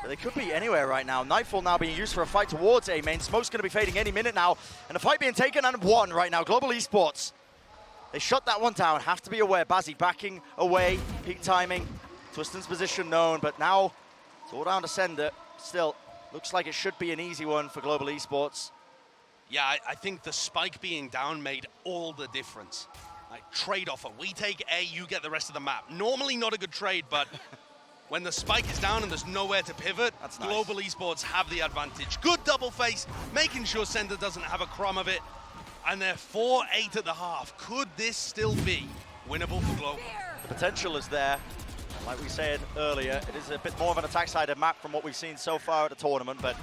Speaker 4: But they could be anywhere right now. Nightfall now being used for a fight towards A main. Smoke's going to be fading any minute now. And the fight being taken and won right now. Global Esports. They shut that one down. Have to be aware. Bazzi backing away. Peak timing. Twisten's position known. But now it's all down to Sender. Still, looks like it should be an easy one for Global Esports.
Speaker 5: Yeah, I think the spike being down made all the difference. like trade offer. We take A, you get the rest of the map. Normally not a good trade, but when the spike is down and there's nowhere to pivot,
Speaker 4: That's nice.
Speaker 5: Global Esports have the advantage. Good double face, making sure Sender doesn't have a crumb of it. And they're 4-8 at the half. Could this still be winnable for Global?
Speaker 4: The potential is there. Like we said earlier, it is a bit more of an attack-sided map from what we've seen so far at the tournament, but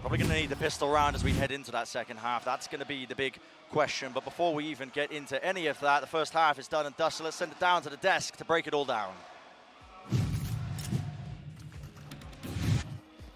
Speaker 4: probably going to need the pistol round as we head into that second half. That's going to be the big question. But before we even get into any of that, the first half is done and dusted. Let's send it down to the desk to break it all down.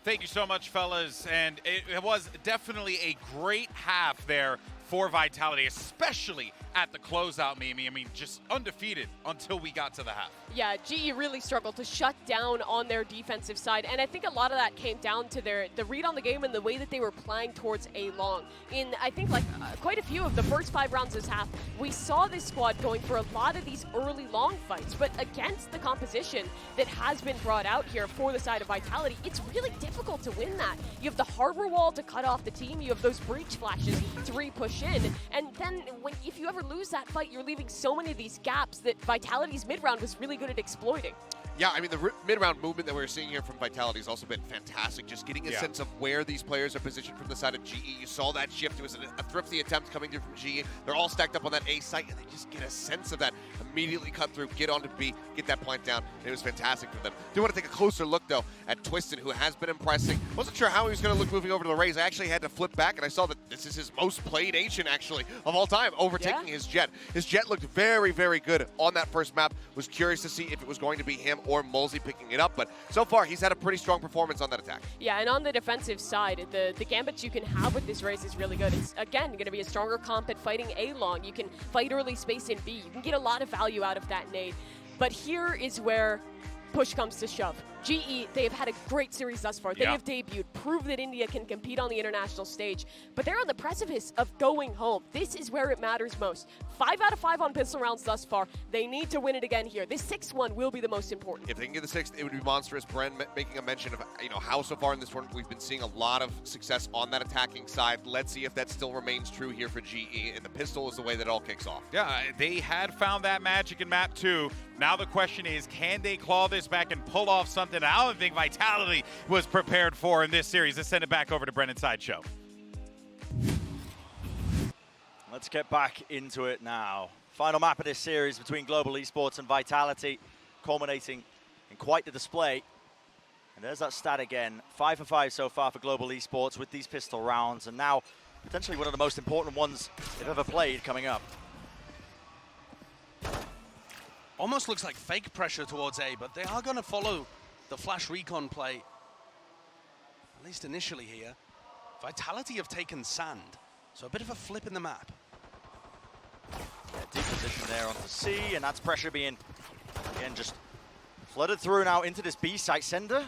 Speaker 1: Thank you so much, fellas. And it was definitely a great half there for Vitality, especially at the closeout, Mimi. I mean, just undefeated until we got to the half.
Speaker 2: Yeah, GE really struggled to shut down on their defensive side, and I think a lot of that came down to the read on the game and the way that they were playing towards A long. In, I think, like quite a few of the first 5 rounds this half, we saw this squad going for a lot of these early long fights, but against the composition that has been brought out here for the side of Vitality, it's really difficult to win that. You have the harbor wall to cut off the team, you have those breach flashes to re-push in, and then if you ever lose that fight, you're leaving so many of these gaps that Vitality's mid-round was really good at exploiting.
Speaker 3: Yeah, I mean, the mid-round movement that we're seeing here from Vitality has also been fantastic. Just getting a sense of where these players are positioned from the side of GE. You saw that shift. It was a thrifty attempt coming through from GE. They're all stacked up on that A site, and they just get a sense of that. Immediately cut through, get onto B, get that plant down, and it was fantastic for them. Do want to take a closer look, though, at Twisten, who has been impressing. Wasn't sure how he was going to look moving over to the Rays. I actually had to flip back, and I saw that this is his most played Asian, actually, of all time, overtaking his Jet. His Jet looked very, very good on that first map. Was curious to see if it was going to be him or Mulsey picking it up, but so far he's had a pretty strong performance on that attack.
Speaker 2: Yeah, and on the defensive side, the gambits you can have with this race is really good. It's, again, going to be a stronger comp at fighting A long. You can fight early space in B. You can get a lot of value out of that nade. But here is where push comes to shove. GE, they have had a great series thus far. They have debuted, proved that India can compete on the international stage, but they're on the precipice of going home. This is where it matters most. 5 out of 5 on pistol rounds thus far. They need to win it again here. This 6th one will be the most important.
Speaker 3: If they can get the 6th, it would be monstrous. Bren making a mention of how so far in this tournament we've been seeing a lot of success on that attacking side. Let's see if that still remains true here for GE, and the pistol is the way that it all kicks off.
Speaker 1: Yeah, they had found that magic in map 2. Now the question is, can they claw this back and pull off something I don't think Vitality was prepared for in this series? Let's send it back over to Brennan Sideshow.
Speaker 4: Let's get back into it now. Final map of this series between Global Esports and Vitality, culminating in quite the display. And there's that stat again, 5 for 5 so far for Global Esports with these pistol rounds, and now potentially one of the most important ones they've ever played coming up.
Speaker 5: Almost looks like fake pressure towards A, but they are going to follow the flash recon play, at least initially here. Vitality have taken sand, so a bit of a flip in the map.
Speaker 4: Yeah, deep position there onto C, and that's pressure being, again, just flooded through now into this B site. Sender,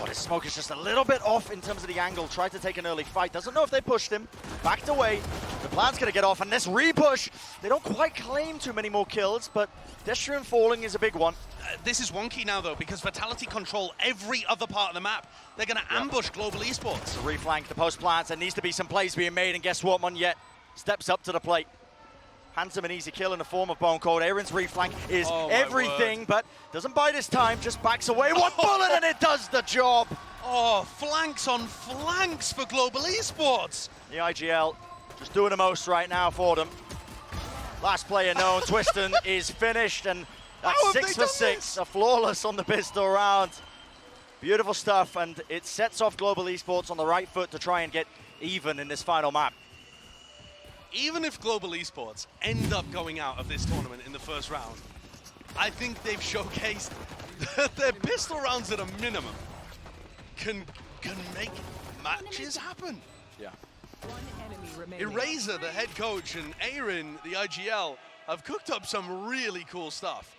Speaker 4: oh, this smoke is just a little bit off in terms of the angle. Tried to take an early fight, doesn't know if they pushed him. Backed away, the plan's gonna get off, and this re-push, they don't quite claim too many more kills, but Destrian falling is a big one.
Speaker 5: This is wonky now, though, because Vitality control every other part of the map. They're gonna ambush Global Esports.
Speaker 4: To reflank the post plants, there needs to be some plays being made, and guess what, Monyet steps up to the plate. Hands him an easy kill in the form of Bonecold. Aaron's reflank is everything, but doesn't buy this time, just backs away. One bullet and it does the job.
Speaker 5: Oh, flanks on flanks for Global Esports.
Speaker 4: The IGL just doing the most right now for them. Last player known, Twisten is finished, and that's 6 for 6, a flawless on the pistol round. Beautiful stuff, and it sets off Global Esports on the right foot to try and get even in this final map.
Speaker 5: Even if Global Esports end up going out of this tournament in the first round, I think they've showcased that their pistol rounds at a minimum can make matches happen.
Speaker 4: Yeah.
Speaker 5: Eraser, the head coach, and Aaron, the IGL, have cooked up some really cool stuff.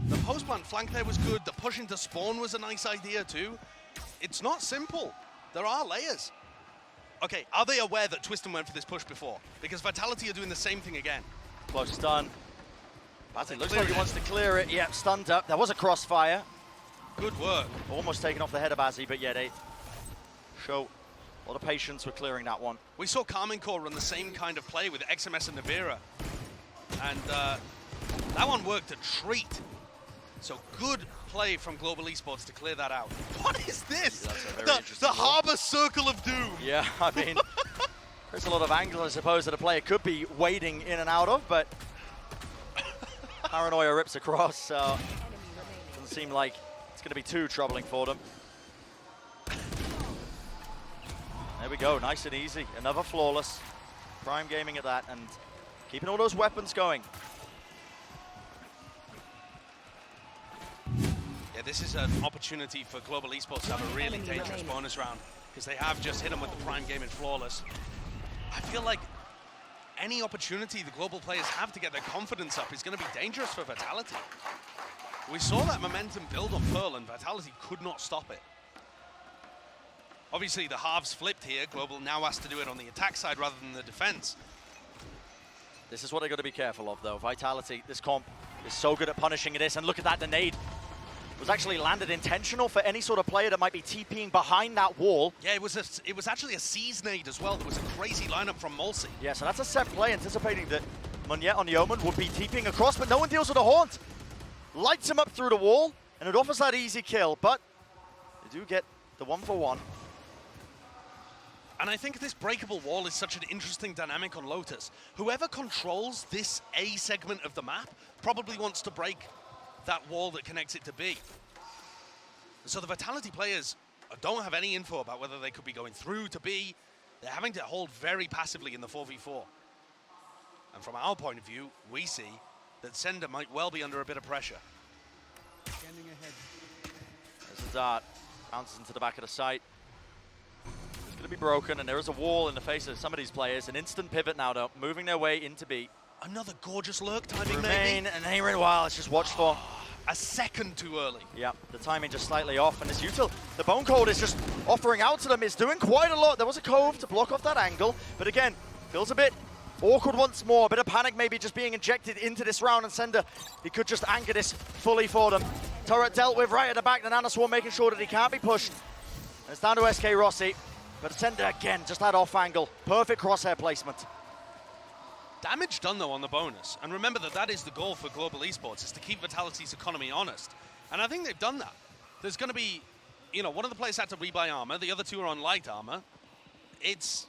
Speaker 5: The post-plant flank there was good. The push into spawn was a nice idea too. It's not simple. There are layers. Okay, are they aware that Twisten went for this push before? Because Vitality are doing the same thing again.
Speaker 4: Close stun. It looks like he wants to clear it. Yep, stunned up. There was a crossfire.
Speaker 5: Good work.
Speaker 4: Almost taken off the head of Azzy, but yeah, they show a lot of patience with clearing that one.
Speaker 5: We saw Carmine Core run the same kind of play with XMS and Navira. And that one worked a treat. So good play from Global Esports to clear that out. What is this? The Harbor Circle of Doom.
Speaker 4: Yeah, I mean, there's a lot of angle, I suppose, that a player could be wading in and out of, but Paranoia rips across, so doesn't seem like it's going to be too troubling for them. There we go, nice and easy. Another flawless. Prime Gaming at that, and keeping all those weapons going.
Speaker 5: Yeah, this is an opportunity for Global Esports to have a really dangerous bonus round, because they have just hit them with the Prime Gaming flawless. I feel like any opportunity the global players have to get their confidence up is going to be dangerous for Vitality. We saw that momentum build on Pearl, and Vitality could not stop it. Obviously, the halves flipped here. Global now has to do it on the attack side rather than the defense.
Speaker 4: This is what they've got to be careful of, though. Vitality, this comp, is so good at punishing this, and look at that, the nade was actually landed intentional for any sort of player that might be TPing behind that wall.
Speaker 5: Yeah, it was actually a Seize nade as well. There was a crazy lineup from Mulsi.
Speaker 4: Yeah, so that's a set play, anticipating that Monyet on the Omen would be TPing across, but no one deals with the Haunt. Lights him up through the wall, and it offers that easy kill, but they do get the 1-for-1.
Speaker 5: And I think this breakable wall is such an interesting dynamic on Lotus. Whoever controls this A segment of the map probably wants to break that wall that connects it to B. So the Vitality players don't have any info about whether they could be going through to B. They're having to hold very passively in the 4v4. And from our point of view, we see that Sender might well be under a bit of pressure.
Speaker 6: Standing ahead.
Speaker 4: There's a dart, bounces into the back of the site. It's going to be broken, and there is a wall in the face of some of these players. An instant pivot now, though, moving their way into B.
Speaker 5: Another gorgeous lurk timing,
Speaker 4: Remain,
Speaker 5: maybe?
Speaker 4: and Aaron, wow, it's just watched for.
Speaker 5: A second too early.
Speaker 4: Yeah, the timing just slightly off, and as util, the Bonecold is just offering out to them. It's doing quite a lot. There was a cove to block off that angle, but again, feels a bit awkward once more. A bit of panic maybe just being injected into this round, and Sender, he could just anchor this fully for them. Turret dealt with right at the back, the Nanoswarm making sure that he can't be pushed. And it's down to SkRossi, but Sender again, just that off angle. Perfect crosshair placement.
Speaker 5: Damage done, though, on the bonus. And remember that that is the goal for Global Esports, is to keep Vitality's economy honest. And I think they've done that. There's going to be, you know, one of the players had to rebuy armor, the other two are on light armor. It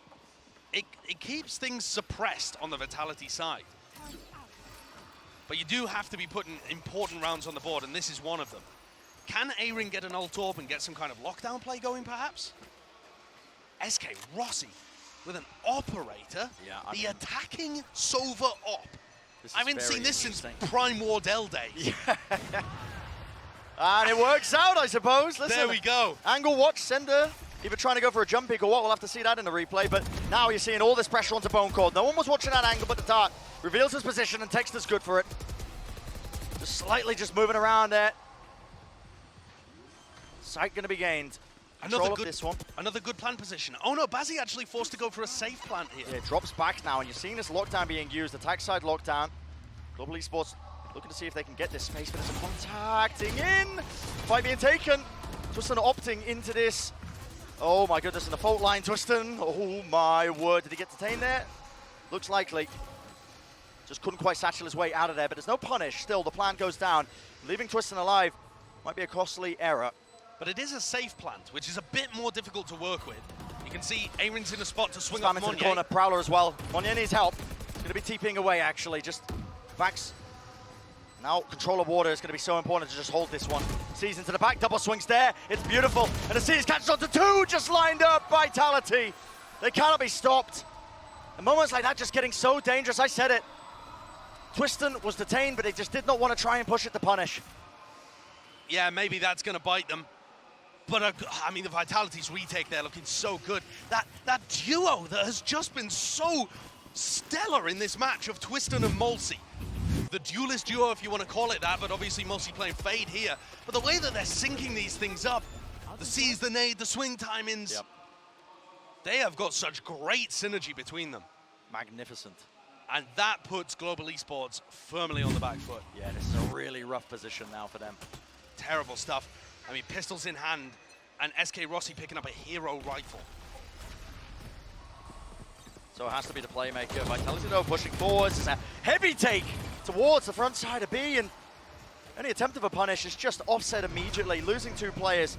Speaker 5: keeps things suppressed on the Vitality side. But you do have to be putting important rounds on the board, and this is one of them. Can A-Ring get an ult orb and get some kind of lockdown play going, perhaps? SkRossi with an operator,
Speaker 4: Yeah,
Speaker 5: the attacking Sova op. I haven't seen this since Prime Wardell days.
Speaker 4: Yeah. And it works out, I suppose. Listen,
Speaker 5: There we go.
Speaker 4: Angle watch, Sender either trying to go for a jump pick or what, we'll have to see that in the replay, but now you're seeing all this pressure onto Bonecold. No one was watching that angle, but the dart reveals his position, and Texter's good for it. Just slightly just moving around there. Sight gonna be gained.
Speaker 5: Another good plant position. Oh no, Bazzi actually forced to go for a safe plant here.
Speaker 4: Yeah, it drops back now, and you're seeing this lockdown being used, attack side lockdown. Global Esports looking to see if they can get this space, but there's a contacting in. Fight being taken. Twisten opting into this. Oh my goodness, in the fault line, Twisten. Oh my word, did he get detained there? Looks likely. Just couldn't quite satchel his way out of there, but there's no punish. Still, the plant goes down. Leaving Twisten alive might be a costly error.
Speaker 5: But it is a safe plant, which is a bit more difficult to work with. You can see A-Ring's in a spot to swing up
Speaker 4: into
Speaker 5: Monyet.
Speaker 4: the corner, Prowler as well. Monyet needs help. He's going to be TPing away, actually. Just backs. Now, control of water is going to be so important to just hold this one. Sees into the back, double swings there. It's beautiful. And the Seas catches onto two, just lined up. Vitality. They cannot be stopped. And moments like that just getting so dangerous. I said it. Twisten was detained, but they just did not want to try and push it to punish.
Speaker 5: Yeah, maybe that's going to bite them. But, I mean, the Vitality's retake there looking so good. That duo that has just been so stellar in this match of Twisten and Mulsi. The duelist duo, if you want to call it that, but obviously Mulsi playing Fade here. But the way that they're syncing these things up, the C's, the nade, the swing timings,
Speaker 4: yep.
Speaker 5: They have got such great synergy between them.
Speaker 4: Magnificent.
Speaker 5: And that puts Global Esports firmly on the back foot.
Speaker 4: Yeah, this is a really rough position now for them.
Speaker 5: Terrible stuff. I mean, pistols in hand, and SkRossi picking up a hero rifle.
Speaker 4: So it has to be the playmaker. Vitality though pushing forwards. It's a heavy take towards the front side of B, and any attempt of a punish is just offset immediately, losing 2 players.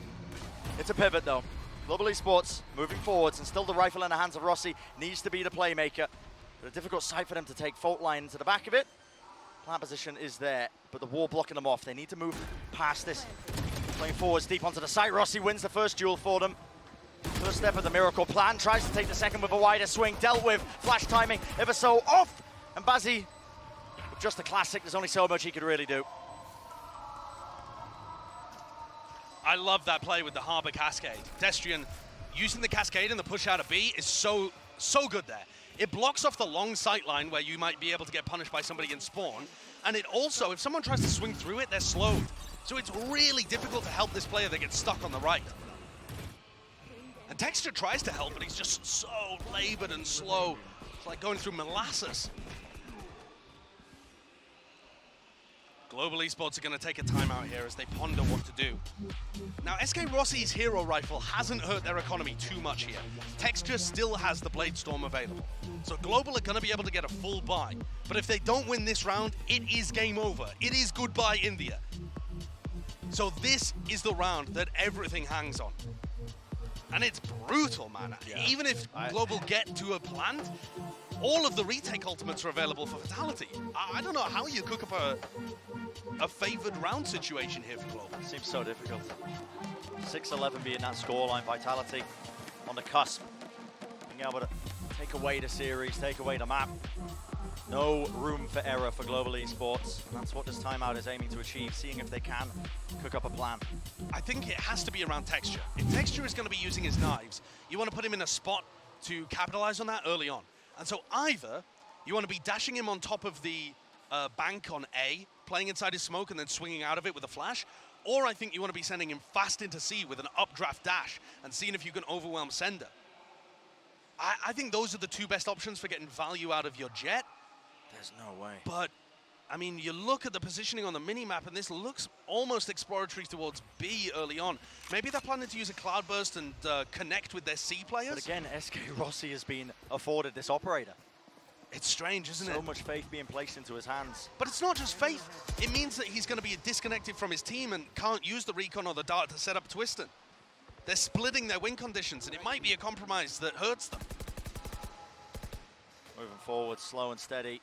Speaker 4: It's a pivot though. Global Esports moving forwards, and still the rifle in the hands of Rossi needs to be the playmaker. But a difficult site for them to take fault line into the back of it. Plant position is there, but the wall blocking them off. They need to move past this. Playing forwards deep onto the site. Rossi wins the first duel for them. First step of the miracle plan, tries to take the second with a wider swing, dealt with, flash timing ever so off, and Bazzi, with just a classic, there's only so much he could really do.
Speaker 5: I love that play with the Harbor Cascade. Destrian using the Cascade and the push out of B is so good there. It blocks off the long sight line where you might be able to get punished by somebody in spawn, and it also, if someone tries to swing through it, they're slowed. So it's really difficult to help this player that gets stuck on the right. And Texture tries to help, but he's just so labored and slow. It's like going through molasses. Global Esports are going to take a timeout here as they ponder what to do. Now, SkRossi's hero rifle hasn't hurt their economy too much here. Texture still has the Blade Storm available. So Global are going to be able to get a full buy. But if they don't win this round, it is game over. It is goodbye India. So this is the round that everything hangs on. And it's brutal, man. Yeah. Even if Global get to a plant, all of the retake ultimates are available for Vitality. I don't know how you cook up a favored round situation here for Global.
Speaker 4: Seems so difficult. 6-11 being that scoreline. Vitality on the cusp. Being able to take away the series, take away the map. No room for error for Global Esports. That's what this timeout is aiming to achieve, seeing if they can cook up a plan.
Speaker 5: I think it has to be around Texture. If Texture is going to be using his knives, you want to put him in a spot to capitalize on that early on. And so either you want to be dashing him on top of the bank on A, playing inside his smoke and then swinging out of it with a flash, or I think you want to be sending him fast into C with an updraft dash and seeing if you can overwhelm Sender. I think those are the 2 best options for getting value out of your Jet.
Speaker 4: There's no way.
Speaker 5: But, I mean, you look at the positioning on the mini-map, and this looks almost exploratory towards B early on. Maybe they're planning to use a Cloudburst and connect with their C players?
Speaker 4: But again, SkRossi has been afforded this operator.
Speaker 5: It's strange, isn't it?
Speaker 4: So much faith being placed into his hands.
Speaker 5: But it's not just faith. It means that he's going to be disconnected from his team and can't use the recon or the dart to set up Twisten. They're splitting their win conditions, and it might be a compromise that hurts them.
Speaker 4: Moving forward, slow and steady.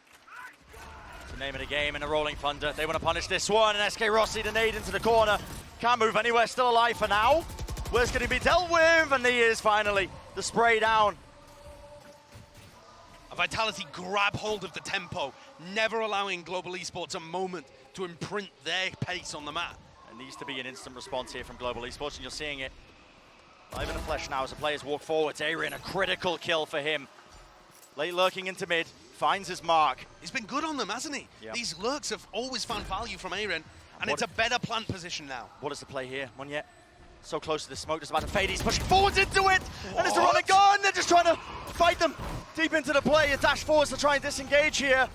Speaker 4: The name of the game in a rolling thunder. They want to punish this one, and SkRossi the nade into the corner. Can't move anywhere, still alive for now. Where's going to be dealt with? And he is finally the spray down.
Speaker 5: A Vitality grab hold of the tempo, never allowing Global Esports a moment to imprint their pace on the map.
Speaker 4: It needs to be an instant response here from Global Esports, and you're seeing it live in the flesh now as the players walk forward. Arian, a critical kill for him. Late lurking into mid, finds his mark.
Speaker 5: He's been good on them, hasn't he?
Speaker 4: Yep.
Speaker 5: These lurks have always found value from Aaron, and it's a better plant position now.
Speaker 4: What is the play here? One yet. So close to the smoke, just about to fade. He's pushing forwards into it, and it's a run and gun. They're just trying to fight them deep into the play. A dash forwards to try and disengage here.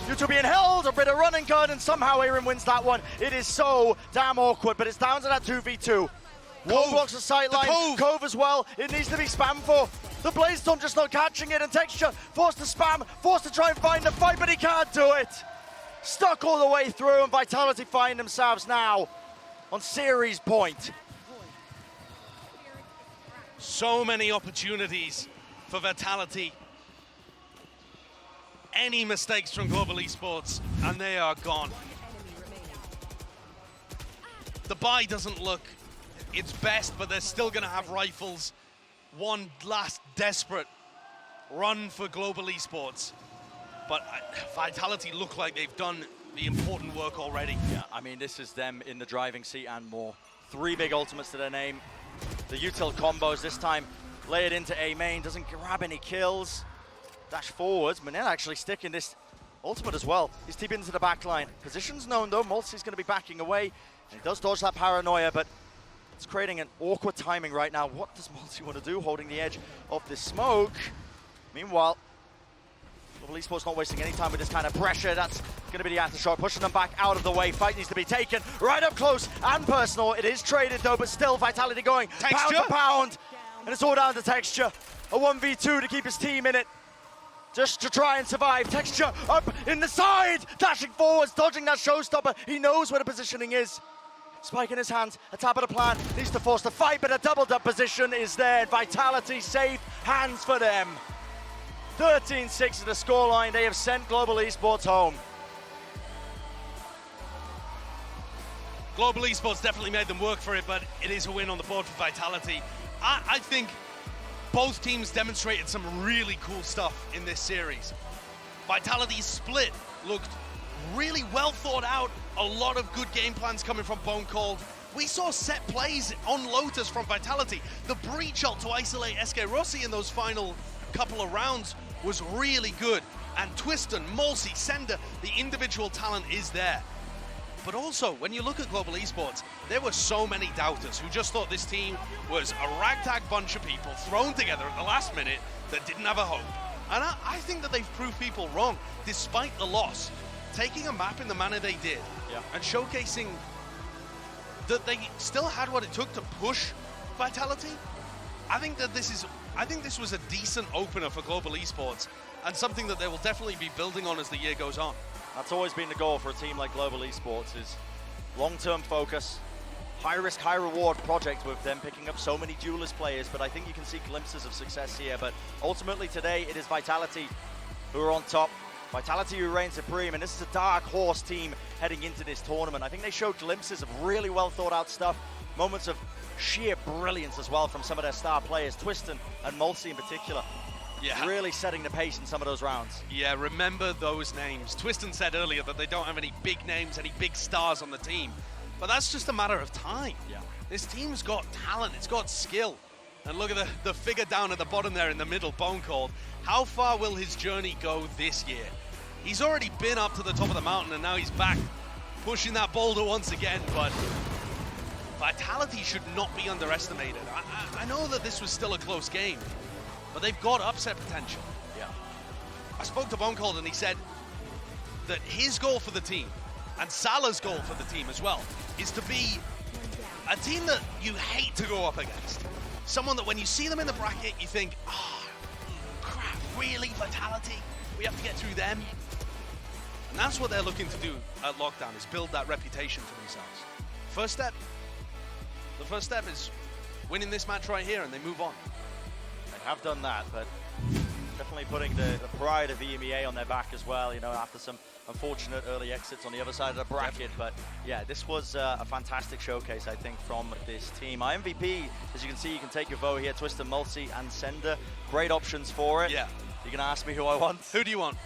Speaker 4: Due to being held, a bit of run and gun, and somehow Aaron wins that one. It is so damn awkward, but it's down to that 2v2. Wall blocks the sight line, Cove as well. It needs to be spammed for. The Blade Storm just not catching it, and Texture forced to spam, forced to try and find the fight, but he can't do it. Stuck all the way through, and Vitality find themselves now on series point.
Speaker 5: So many opportunities for Vitality. Any mistakes from Global Esports, and they are gone. The buy doesn't look its best, but they're still going to have rifles. One last desperate run for Global Esports. But Vitality look like they've done the important work already.
Speaker 4: Yeah, I mean, this is them in the driving seat and more. 3 big ultimates to their name. The util combos this time layered into A main, doesn't grab any kills. Dash forwards, Manel actually sticking this ultimate as well. He's TPing into the back line. Position's known though, Multi's going to be backing away. And he does dodge that paranoia, but it's creating an awkward timing right now. What does Multi want to do, holding the edge of this smoke? Meanwhile, Global Esports not wasting any time with this kind of pressure. That's going to be the aftershock, pushing them back out of the way. Fight needs to be taken right up close and personal. It is traded though, but still Vitality going
Speaker 5: Texture.
Speaker 4: pound for pound. And it's all down to Texture. A 1v2 to keep his team in it. just to try and survive. Texture up in the side, dashing forwards, dodging that showstopper. He knows where the positioning is. Spike in his hands, a tap of the plan, needs to force the fight, but a doubled up position is there. Vitality safe, hands for them. 13-6 at the scoreline. They have sent Global Esports home.
Speaker 5: Global Esports definitely made them work for it, but it is a win on the board for Vitality. I think both teams demonstrated some really cool stuff in this series. Vitality's split looked really well thought out, a lot of good game plans coming from Bonecold. We saw set plays on Lotus from Vitality. The breach ult to isolate SkRossi in those final couple of rounds was really good. And Twisten, Mulsi, Sender, the individual talent is there. But also, when you look at Global Esports, there were so many doubters who just thought this team was a ragtag bunch of people thrown together at the last minute that didn't have a hope. And I think that they've proved people wrong, despite the loss. Taking a map in the manner they did, and showcasing that they still had what it took to push Vitality. I think this was a decent opener for Global Esports, and something that they will definitely be building on as the year goes on.
Speaker 4: That's always been the goal for a team like Global Esports, is long-term focus, high-risk, high-reward project with them picking up so many duelist players, but I think you can see glimpses of success here. But ultimately today, it is Vitality who are on top. Vitality who reign supreme, and this is a dark horse team heading into this tournament. I think they showed glimpses of really well thought out stuff, moments of sheer brilliance as well from some of their star players, Twisten and Mulsi in particular. Yeah. Really setting the pace in some of those rounds.
Speaker 5: Yeah, remember those names. Twisten said earlier that they don't have any big names, any big stars on the team, but that's just a matter of time.
Speaker 4: Yeah.
Speaker 5: This team's got talent, it's got skill. And look at the figure down at the bottom there in the middle, Bonecold. How far will his journey go this year? He's already been up to the top of the mountain, and now he's back pushing that boulder once again, but Vitality should not be underestimated. I know that this was still a close game, but they've got upset potential.
Speaker 4: Yeah.
Speaker 5: I spoke to Bonecold, and he said that his goal for the team, and Salah's goal for the team as well, is to be a team that you hate to go up against. Someone that when you see them in the bracket, you think, oh, crap, really, Vitality? We have to get through them? And that's what they're looking to do at Lockdown, is build that reputation for themselves. The first step is winning this match right here, and they move on.
Speaker 4: They have done that, but definitely putting the pride of the EMEA on their back as well, you know, after some unfortunate early exits on the other side of the bracket. But yeah, this was a fantastic showcase, I think, from this team. My MVP, as you can see, you can take your vote here, Twisten, Mulsi, and Sender. Great options for it.
Speaker 5: Yeah.
Speaker 4: You're gonna ask me who I want?
Speaker 5: Who do you want?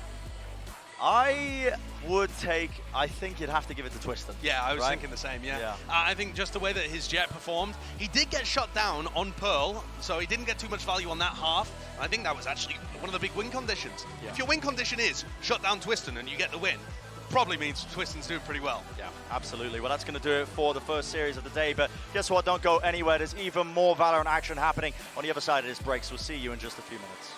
Speaker 4: I would take, I think you'd have to give it to Twisten.
Speaker 5: Yeah, I was thinking the same, yeah. I think just the way that his jet performed, he did get shut down on Pearl, so he didn't get too much value on that half. I think that was actually one of the big win conditions. Yeah. If your win condition is shut down Twisten and you get the win, probably means Twisten's doing pretty well.
Speaker 4: Yeah, absolutely. Well, that's going to do it for the first series of the day, but guess what? Don't go anywhere. There's even more Valorant action happening on the other side of this break, so we'll see you in just a few minutes.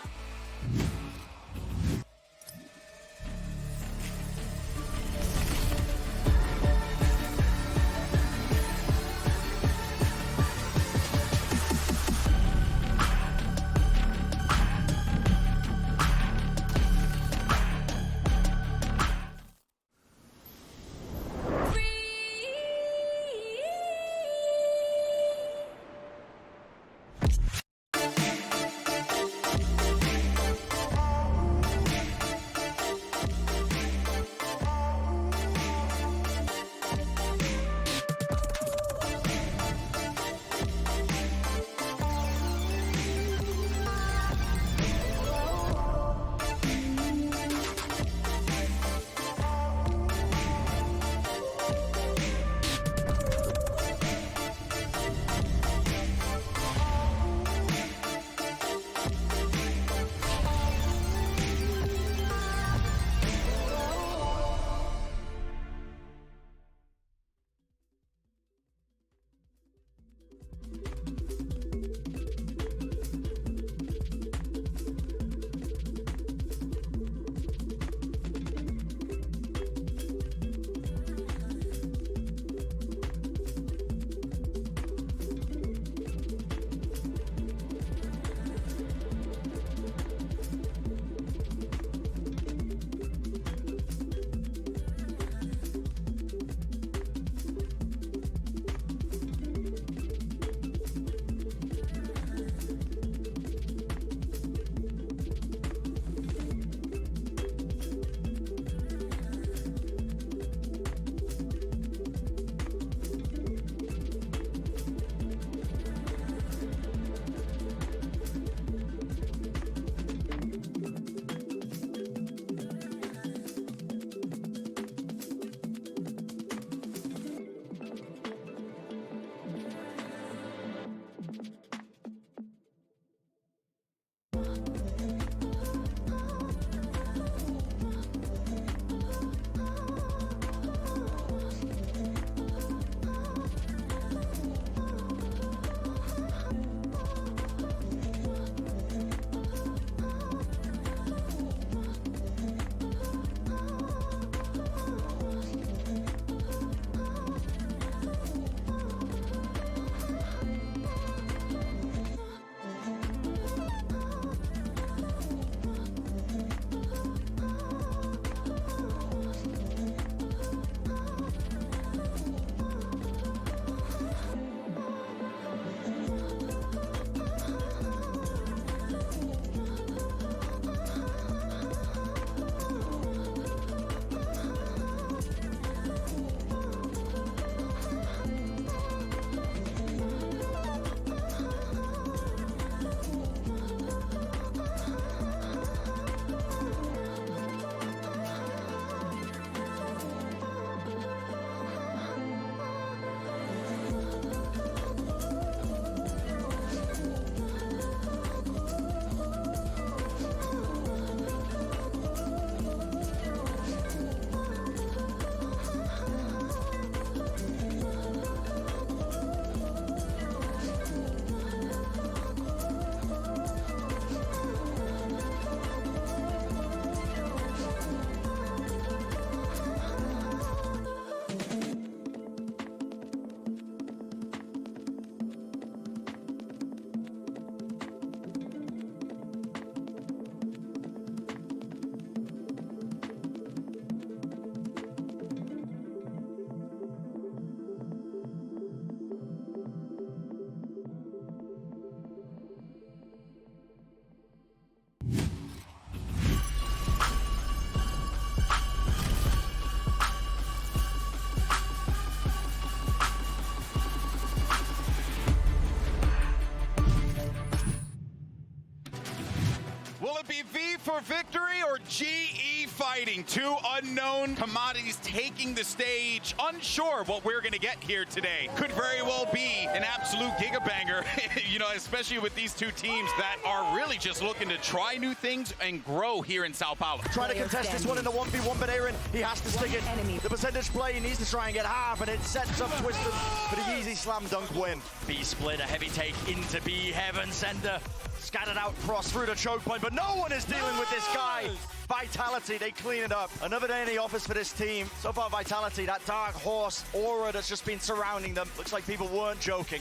Speaker 1: for victory or GE fighting? Two unknown commodities taking the stage, unsure what we're going to get here today. Could very well be an absolute gigabanger, you know, especially with these two teams that are really just looking to try new things and grow here in São Paulo.
Speaker 4: Trying to contest this one in the 1v1, but Aaron, he has to stick it. The percentage play, he needs to try and get half, and it sets up Twisten for the easy slam dunk win. B split, a heavy take into B, Heaven Sender. Scattered out cross through the choke point, but no one is dealing with this guy. Vitality, they clean it up. Another day in the office for this team. So far, Vitality, that dark horse aura that's just been surrounding them. Looks like people weren't joking.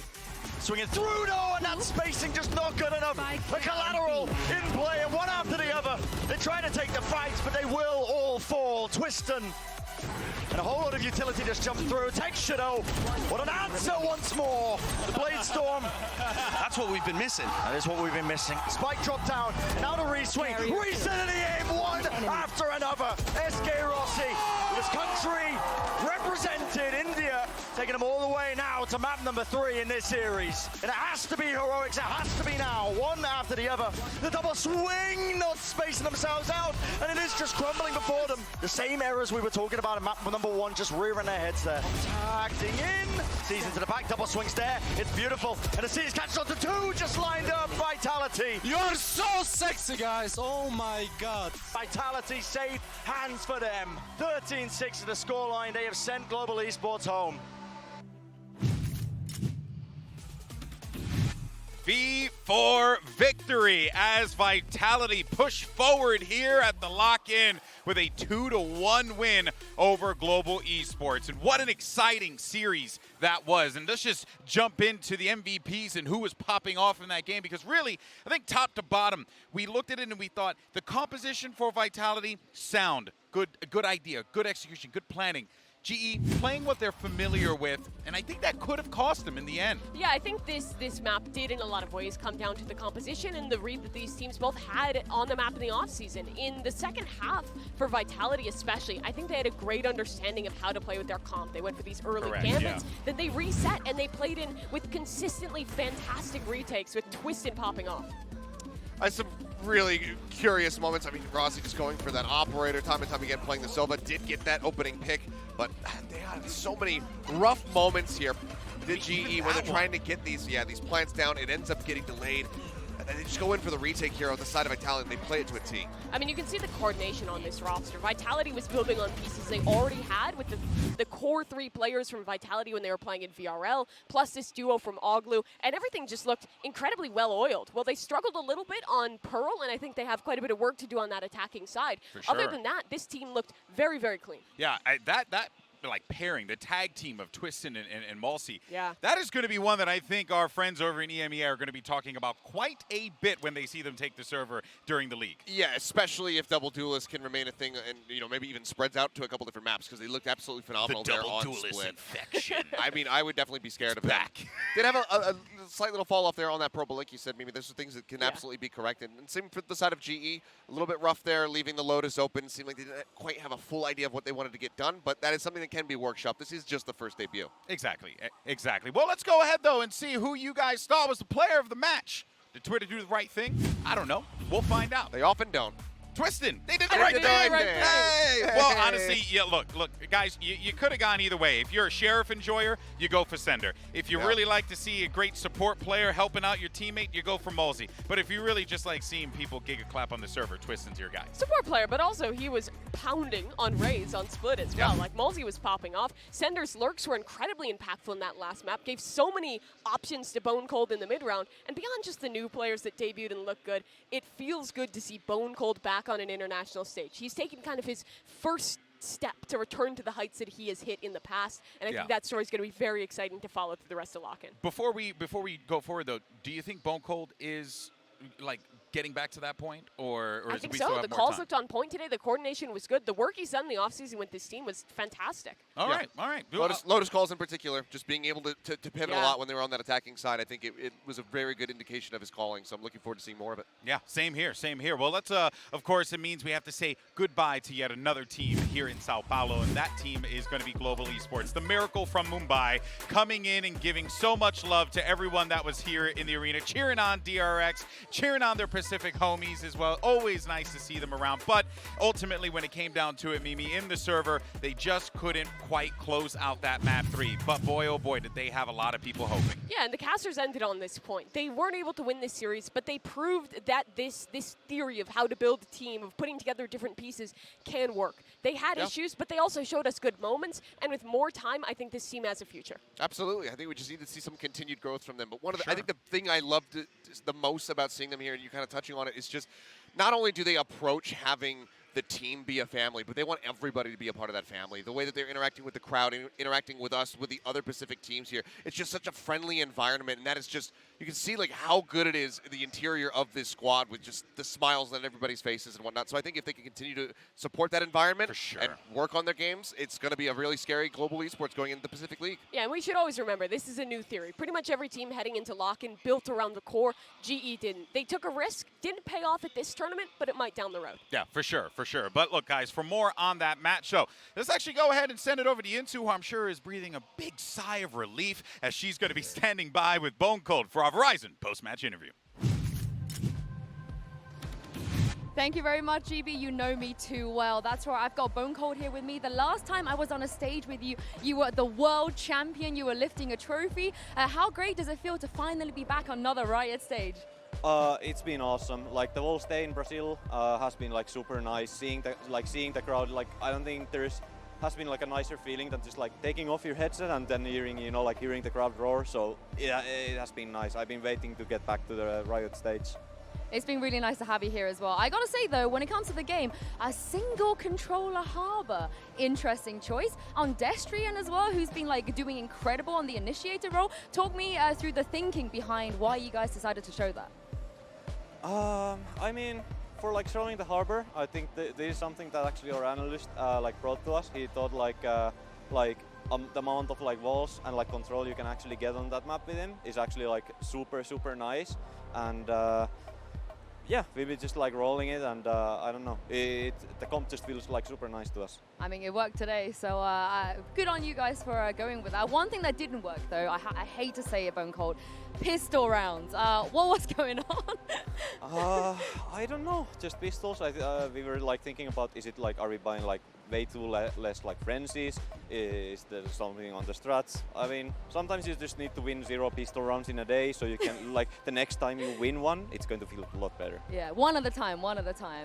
Speaker 4: Swinging through, no, and that spacing just not good enough. The collateral in play, and one after the other. They're trying to take the fights, but they will all fall. Twisten. And a whole lot of utility just jumped through. Takes Shadow. What an answer once more. The Blade Storm.
Speaker 5: That's what we've been missing.
Speaker 4: That is what we've been missing. Spike drop down. Now the reswing. Reset in the aim. One after another. SkRossi with his country represented. India taking them all the way now to map number 3 in this series. And it has to be heroics. It has to be now. One after the other. The double swing, not spacing themselves out. And it is just crumbling before them. The same errors we were talking about in map number 1, just rearing their heads there. Acting in. Sees into the back, double swings there. It's beautiful. And the Seas catches on to 2, just lined up. Vitality.
Speaker 6: You're so sexy, guys. Oh my god.
Speaker 4: Vitality safe, hands for them. 13-6 to the scoreline. They have sent Global Esports home.
Speaker 1: V for victory as Vitality push forward here at the lock-in with a 2-1 win over Global Esports. And what an exciting series that was. And let's just jump into the MVPs and who was popping off in that game, because really, I think top to bottom, we looked at it and we thought the composition for Vitality, sound, good idea, good execution, good planning. GE playing what they're familiar with, and I think that could have cost them in the end.
Speaker 2: Yeah, I think this map did in a lot of ways come down to the composition and the read that these teams both had on the map in the offseason. In the second half, for Vitality especially, I think they had a great understanding of how to play with their comp. They went for these early gambits, then they reset and they played in with consistently fantastic retakes with Twisten popping off.
Speaker 3: Some really curious moments. I mean, Rossi just going for that operator time and time again, playing the Sova, did get that opening pick, but they had so many rough moments here. The GE, when they're trying to get these plants down, it ends up getting delayed. And they just go in for the retake here on the side of Vitality, and they play it to a T.
Speaker 2: I mean, you can see the coordination on this roster. Vitality was building on pieces they already had with the core 3 players from Vitality when they were playing in VRL, plus this duo from Oglu, and everything just looked incredibly well-oiled. Well, they struggled a little bit on Pearl, and I think they have quite a bit of work to do on that attacking side.
Speaker 1: For sure.
Speaker 2: Other than that, this team looked very, very clean.
Speaker 1: Yeah, that like pairing, the tag team of Twisten and Malsey.
Speaker 2: Yeah.
Speaker 1: That is going to be one that I think our friends over in EMEA are going to be talking about quite a bit when they see them take the server during the league.
Speaker 3: Yeah, especially if double duelist can remain a thing, and maybe even spreads out to a couple different maps, because they looked absolutely phenomenal there on Split.
Speaker 1: Infection.
Speaker 3: I mean, I would definitely be scared of
Speaker 1: back.
Speaker 3: Did have a slight little fall off there on that Pro, but like you said, maybe there's some things that can absolutely be corrected. And same for the side of GE, a little bit rough there, leaving the Lotus open. Seemed like they didn't quite have a full idea of what they wanted to get done, but that is something that can be workshopped. This is just the first debut.
Speaker 1: Exactly. Well, let's go ahead, though, and see who you guys thought was the player of the match. Did Twitter do the right thing? I don't know. We'll find out.
Speaker 3: They often don't.
Speaker 1: Twisten, they did the right thing. Hey! Well, honestly, yeah, look, guys, you could have gone either way. If you're a Sheriff enjoyer, you go for Sender. If you really like to see a great support player helping out your teammate, you go for Malsey. But if you really just like seeing people giga clap on the server, Twisten's your guy.
Speaker 2: Support player, but also he was pounding on Raze on Split as well. Like, Malsey was popping off. Sender's lurks were incredibly impactful in that last map, gave so many options to Bonecold in the mid-round. And beyond just the new players that debuted and looked good, it feels good to see Bonecold back on an international stage. He's taken kind of his first step to return to the heights that he has hit in the past, and I think that story is going to be very exciting to follow through the rest of Lock-In.
Speaker 1: Before we go forward, though, do you think Bonecold is like getting back to that point, or
Speaker 2: I think so. The calls looked on point today. The coordination was good. The work he's done in the offseason with this team was fantastic.
Speaker 1: All right.
Speaker 3: Lotus calls in particular, just being able to pivot a lot when they were on that attacking side. I think it was a very good indication of his calling, so I'm looking forward to seeing more of it.
Speaker 1: Yeah, same here. Well, let's, of course, it means we have to say goodbye to yet another team here in São Paulo, and that team is going to be Global Esports. The Miracle from Mumbai coming in and giving so much love to everyone that was here in the arena, cheering on DRX, cheering on their Pacific homies as well. Always nice to see them around. But ultimately, when it came down to it, Mimi, in the server, they just couldn't quite close out that map 3. But boy, oh boy, did they have a lot of people hoping.
Speaker 2: Yeah, and the casters ended on this point. They weren't able to win this series, but they proved that this theory of how to build a team, of putting together different pieces, can work. They had issues, but they also showed us good moments. And with more time, I think this team has a future.
Speaker 3: Absolutely. I think we just need to see some continued growth from them. But I think the thing I loved the most about seeing them here, and you kind of touching on it, is just not only do they approach having the team be a family, but they want everybody to be a part of that family. The way that they're interacting with the crowd, interacting with us, with the other Pacific teams here, it's just such a friendly environment, and that is just, you can see like how good it is, the interior of this squad, with just the smiles on everybody's faces and whatnot. So I think if they can continue to support that environment and work on their games, it's going to be a really scary global esports going into the Pacific League.
Speaker 2: Yeah, and we should always remember, this is a new theory. Pretty much every team heading into lock-in built around the core. GE didn't. They took a risk, didn't pay off at this tournament, but it might down the road.
Speaker 1: Yeah, for sure. But look, guys, for more on that match show, let's actually go ahead and send it over to Yinsu, who I'm sure is breathing a big sigh of relief as she's going to be standing by with Bonecold for our Verizon post-match interview.
Speaker 7: Thank you very much, GB. You know me too well. That's right, I've got Bonecold here with me. The last time I was on a stage with you, you were the world champion. You were lifting a trophy. How great does it feel to finally be back on another Riot stage?
Speaker 8: It's been awesome. Like the whole stay in Brazil has been like super nice. Seeing the crowd, like I don't think has been like a nicer feeling than just like taking off your headset and then hearing hearing the crowd roar. So yeah, it has been nice. I've been waiting to get back to the Riot stage.
Speaker 7: It's been really nice to have you here as well. I gotta say though, when it comes to the game, a single controller harbor, interesting choice. On Destrian as well, who's been like doing incredible on the initiator role. Talk me through the thinking behind why you guys decided to show that.
Speaker 8: I mean, for like showing the harbor, I think this is something that actually our analyst like brought to us. He thought the amount of like walls and like control you can actually get on that map with him is actually like super nice, and yeah, we were just like rolling it, and I don't know, the comp just feels like super nice to us.
Speaker 7: I mean, it worked today, so good on you guys for going with that. One thing that didn't work though, I hate to say it, Bonecold, pistol rounds. What was going on?
Speaker 8: I don't know, just pistols. We were like thinking about, is it like, are we buying like way too less like frenzies? Is there something on the strats? I mean, sometimes you just need to win 0 pistol rounds in a day, so you can like the next time you win one, it's going to feel a lot better.
Speaker 7: Yeah, one at a time.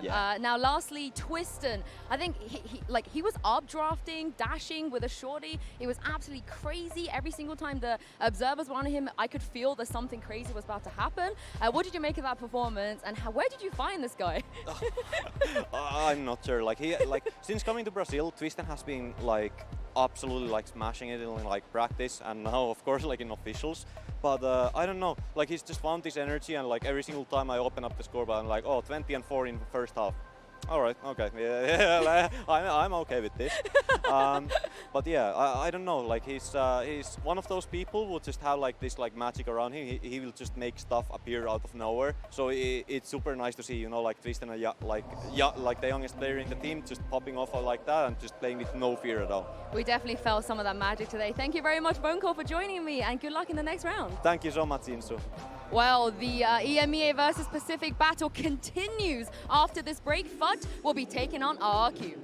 Speaker 7: Yeah. Now, lastly, Twisten. I think he was updrafting, dashing with a shorty. It was absolutely crazy. Every single time the observers were on him, I could feel that something crazy was about to happen. What did you make of that performance, and where did you find this guy?
Speaker 8: I'm not sure. Since coming to Brazil, Twisten has been like absolutely like smashing it in like practice, and now of course like in officials. But I don't know, like he's just found this energy, and like every single time I open up the scoreboard, I'm like, oh, 20-4 in the first half. All right, okay, yeah, I'm okay with this. But yeah, I don't know, like he's one of those people who just have like this like magic around him. He will just make stuff appear out of nowhere. So it's super nice to see, like Twisten, like the youngest player in the team, just popping off like that and just playing with no fear at all.
Speaker 7: We definitely felt some of that magic today. Thank you very much, Bonecold, for joining me, and good luck in the next round.
Speaker 8: Thank you so much, Insu.
Speaker 7: Well, the EMEA versus Pacific battle continues after this break. VIT will be taking on RRQ.